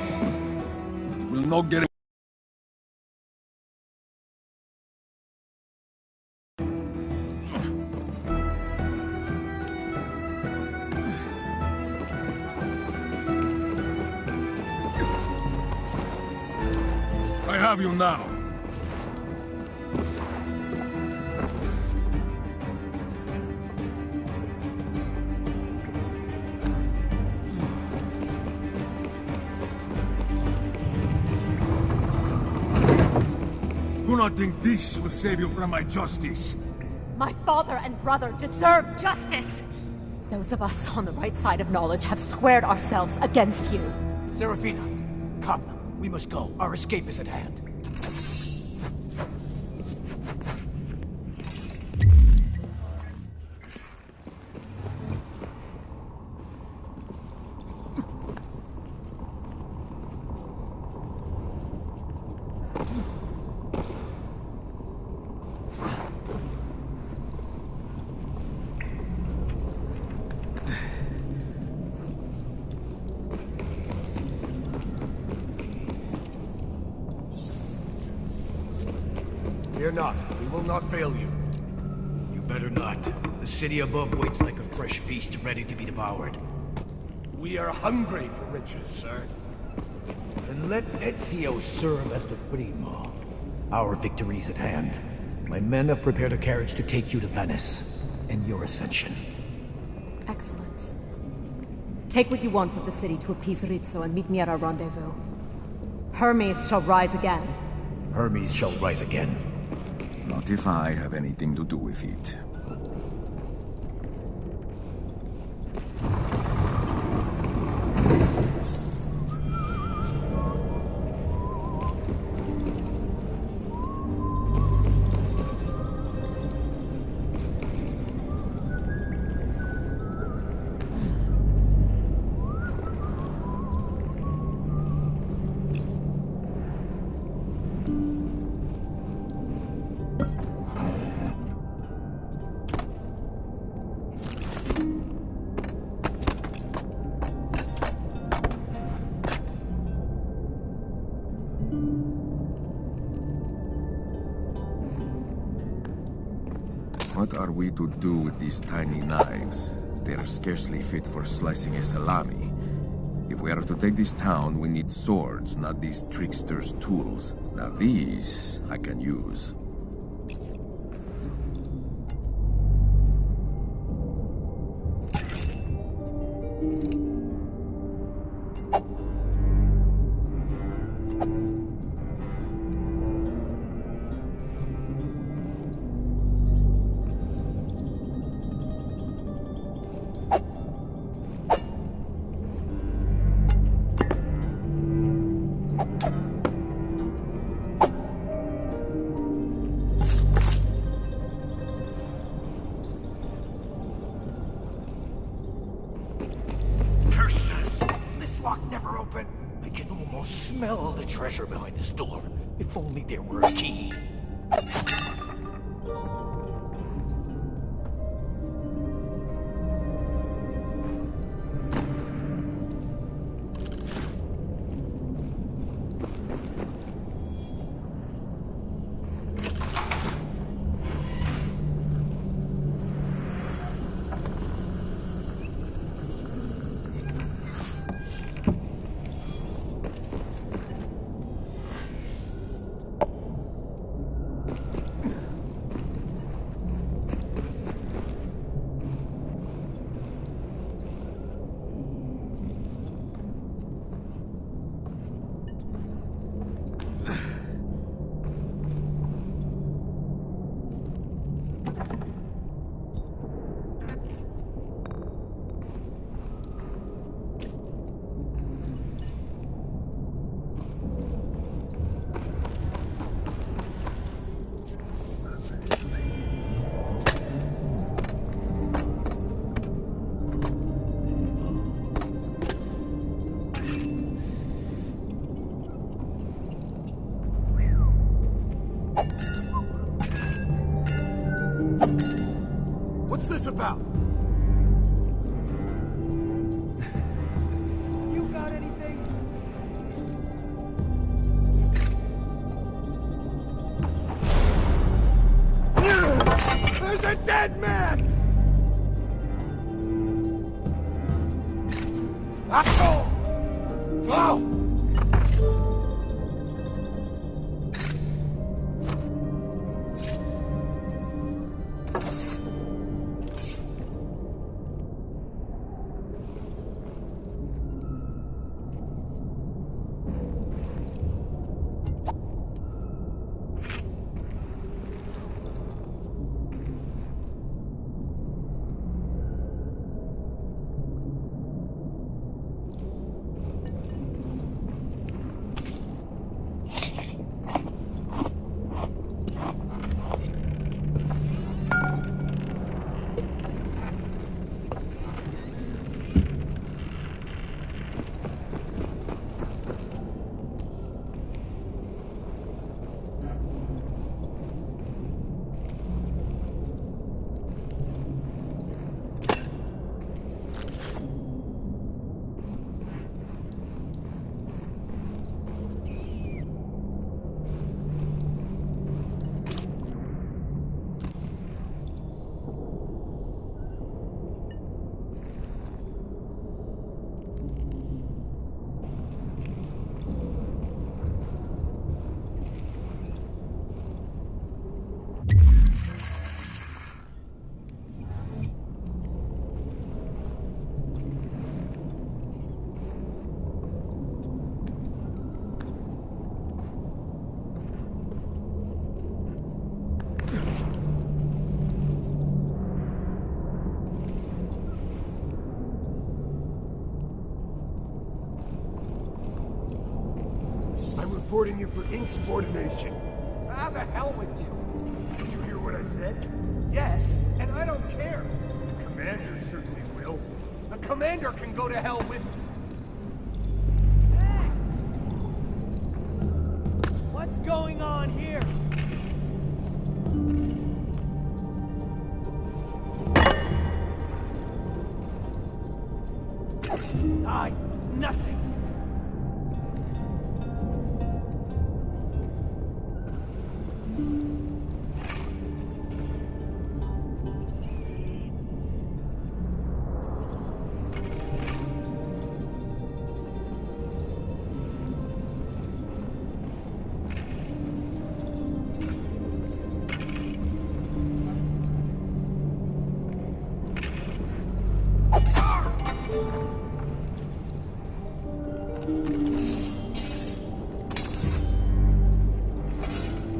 You will not get have you now. Do not think this will save you from my justice. My father and brother deserve justice! Those of us on the right side of knowledge have squared ourselves against you. Serafina, come. We must go. Our escape is at hand. Fear not, we will not fail you. You better not. The city above waits like a fresh feast ready to be devoured. We are hungry for riches, sir. Then let Ezio serve as the primo. Our victory is at hand. My men have prepared a carriage to take you to Venice, and your ascension. Excellent. Take what you want from the city to appease Rizzo and meet me at our rendezvous. Hermes shall rise again. Hermes shall rise again. Not if I have anything to do with it. What are we to do with these tiny knives? They're scarcely fit for slicing a salami. If we are to take this town, we need swords, not these tricksters' tools. Now these, I can use. Smell the treasure behind this door. If only there were a key. What's this about? You got anything? There's a dead man! Asshole! Oh! reporting you for insubordination. Ah, the hell with you. Did you hear what I said? Yes, and I don't care. The commander certainly will. The commander can go to hell with... What's going on here? It was nothing.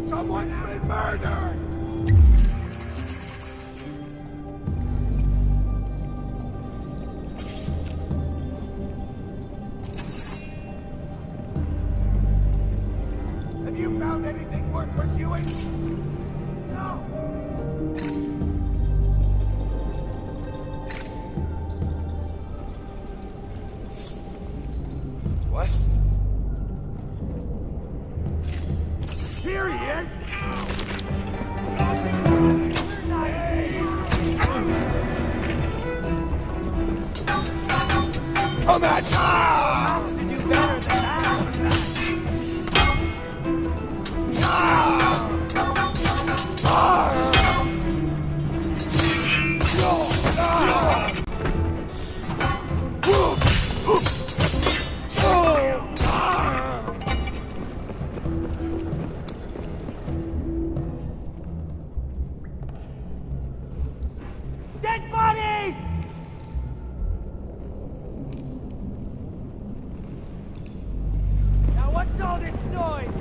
Someone's been murdered! Have you found anything worth pursuing? No! What? Here he is! Come at me! To do better than that. Dead body! Now what's all this noise?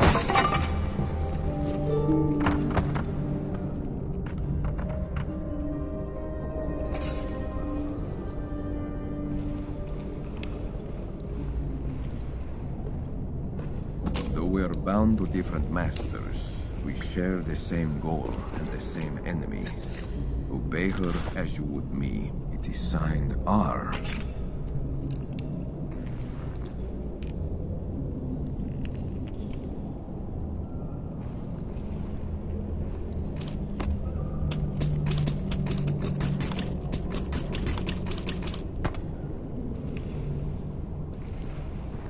Though we are bound to different masters, we share the same goal and the same enemy. Obey her as you would me. It is signed R.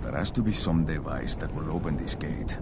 There has to be some device that will open this gate.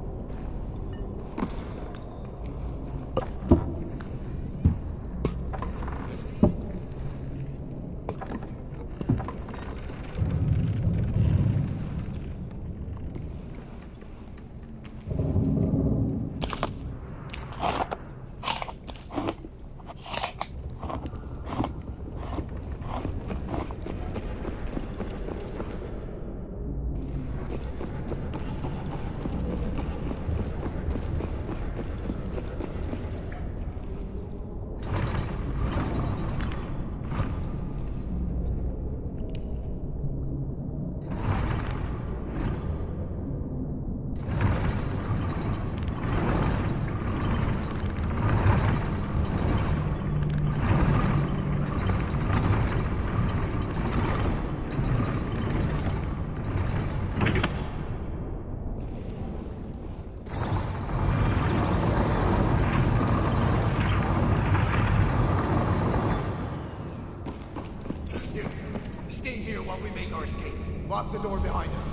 Stay here while we make our escape. Lock the door behind us.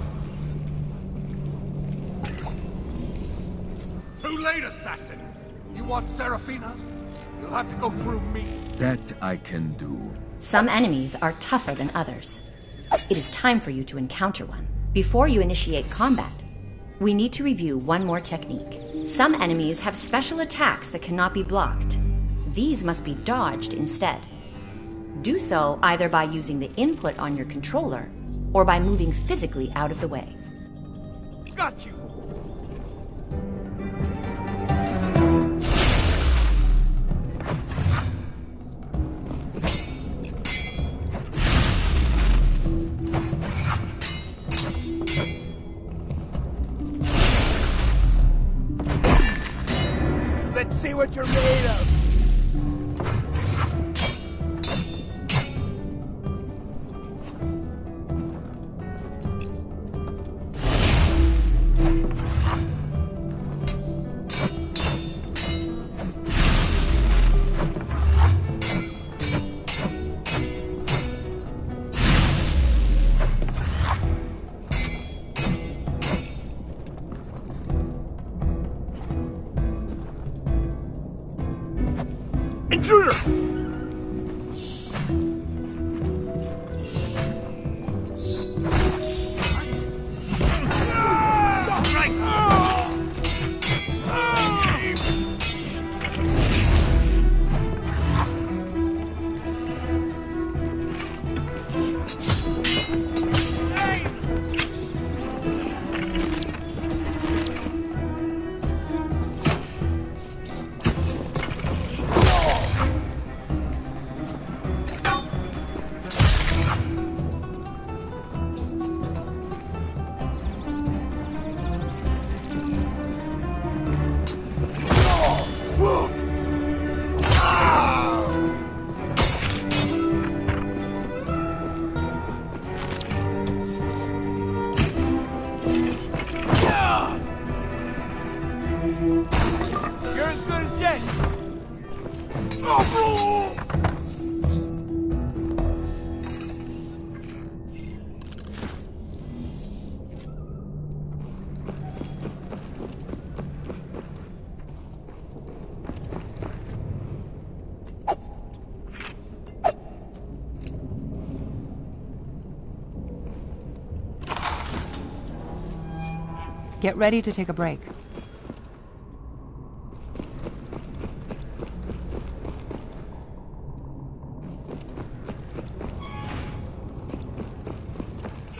Too late, assassin! You want Serafina? You'll have to go through me. That I can do. Some enemies are tougher than others. It is time for you to encounter one. Before you initiate combat, we need to review one more technique. Some enemies have special attacks that cannot be blocked. These must be dodged instead. Do so either by using the input on your controller or by moving physically out of the way. Got you! Get ready to take a break.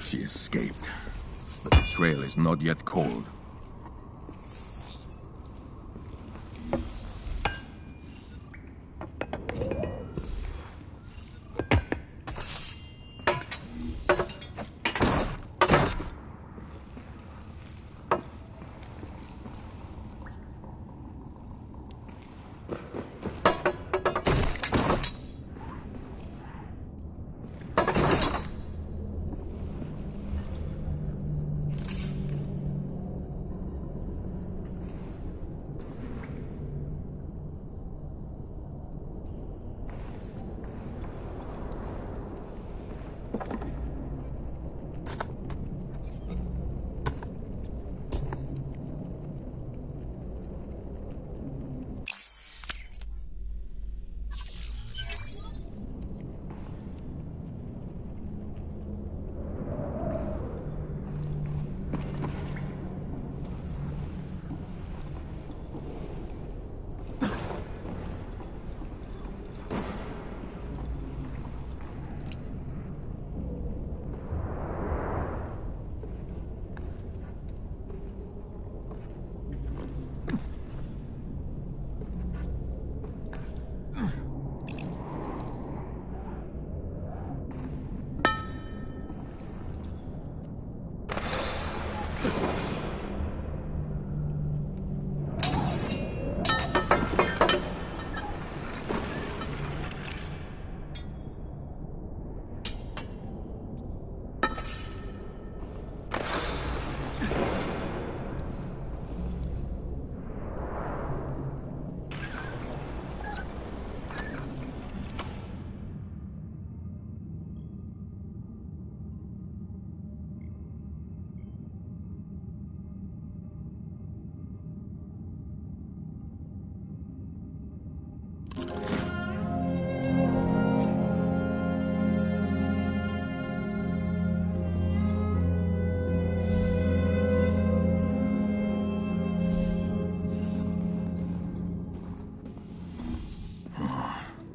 She escaped, but the trail is not yet cold.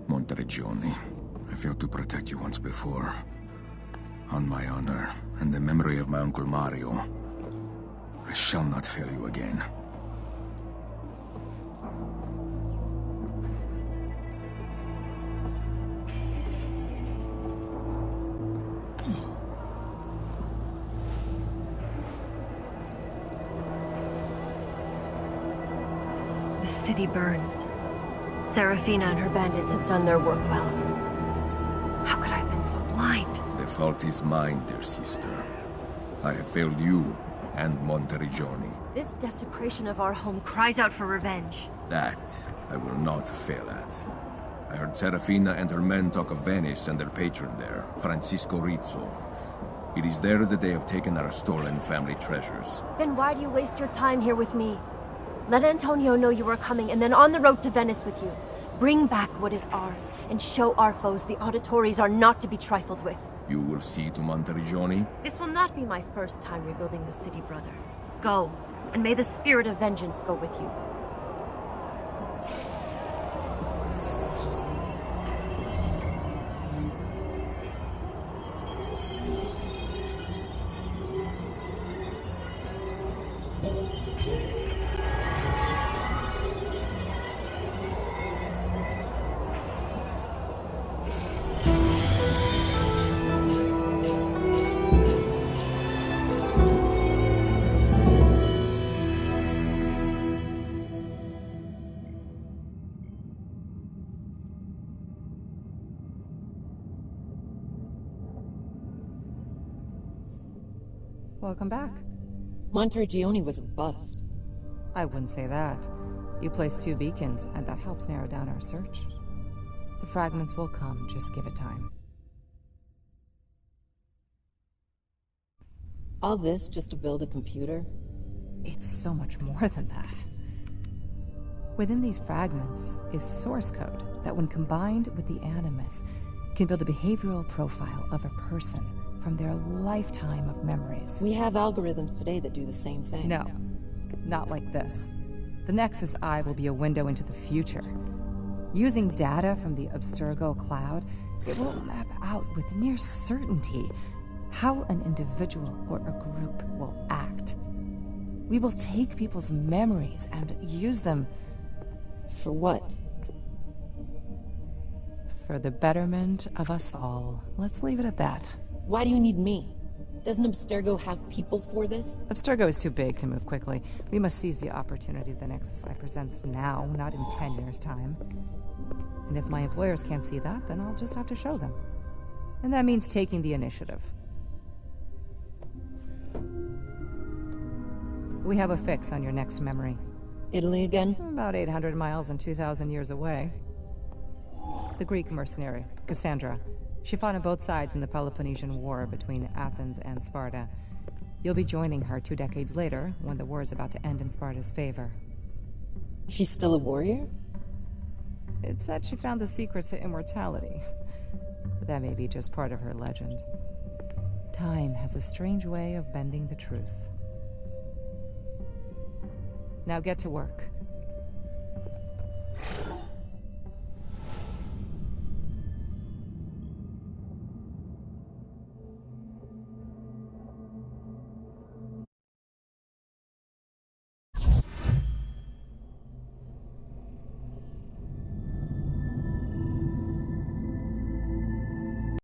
Monteriggioni, I failed to protect you once before. On my honor, and the memory of my Uncle Mario, I shall not fail you again. The city burns. Serafina and her bandits have done their work well. How could I have been so blind? The fault is mine, dear sister. I have failed you and Monteriggioni. This desecration of our home cries out for revenge. That I will not fail at. I heard Serafina and her men talk of Venice and their patron there, Francisco Rizzo. It is there that they have taken our stolen family treasures. Then why do you waste your time here with me? Let Antonio know you are coming, and then on the road to Venice with you. Bring back what is ours, and show our foes the Auditores are not to be trifled with. You will see to Monteriggioni? This will not be my first time rebuilding the city, brother. Go, and may the spirit of vengeance go with you. Welcome back. Monteriggioni was a bust. I wouldn't say that. You placed 2 beacons, and that helps narrow down our search. The fragments will come, just give it time. All this just to build a computer? It's so much more than that. Within these fragments is source code that, when combined with the Animus, can build a behavioral profile of a person from their lifetime of memories. We have algorithms today that do the same thing. No, not like this. The Nexus Eye will be a window into the future. Using data from the Abstergo cloud, it will map out with near certainty how an individual or a group will act. We will take people's memories and use them... For what? For the betterment of us all. Let's leave it at that. Why do you need me? Doesn't Abstergo have people for this? Abstergo is too big to move quickly. We must seize the opportunity the Nexus Eye presents now, not in 10 years' time. And if my employers can't see that, then I'll just have to show them. And that means taking the initiative. We have a fix on your next memory. Italy again? About 800 miles and 2,000 years away. The Greek mercenary, Cassandra. She fought on both sides in the Peloponnesian War between Athens and Sparta. You'll be joining her 2 decades later, when the war is about to end in Sparta's favor. She's still a warrior? It said she found the secret to immortality. But that may be just part of her legend. Time has a strange way of bending the truth. Now get to work.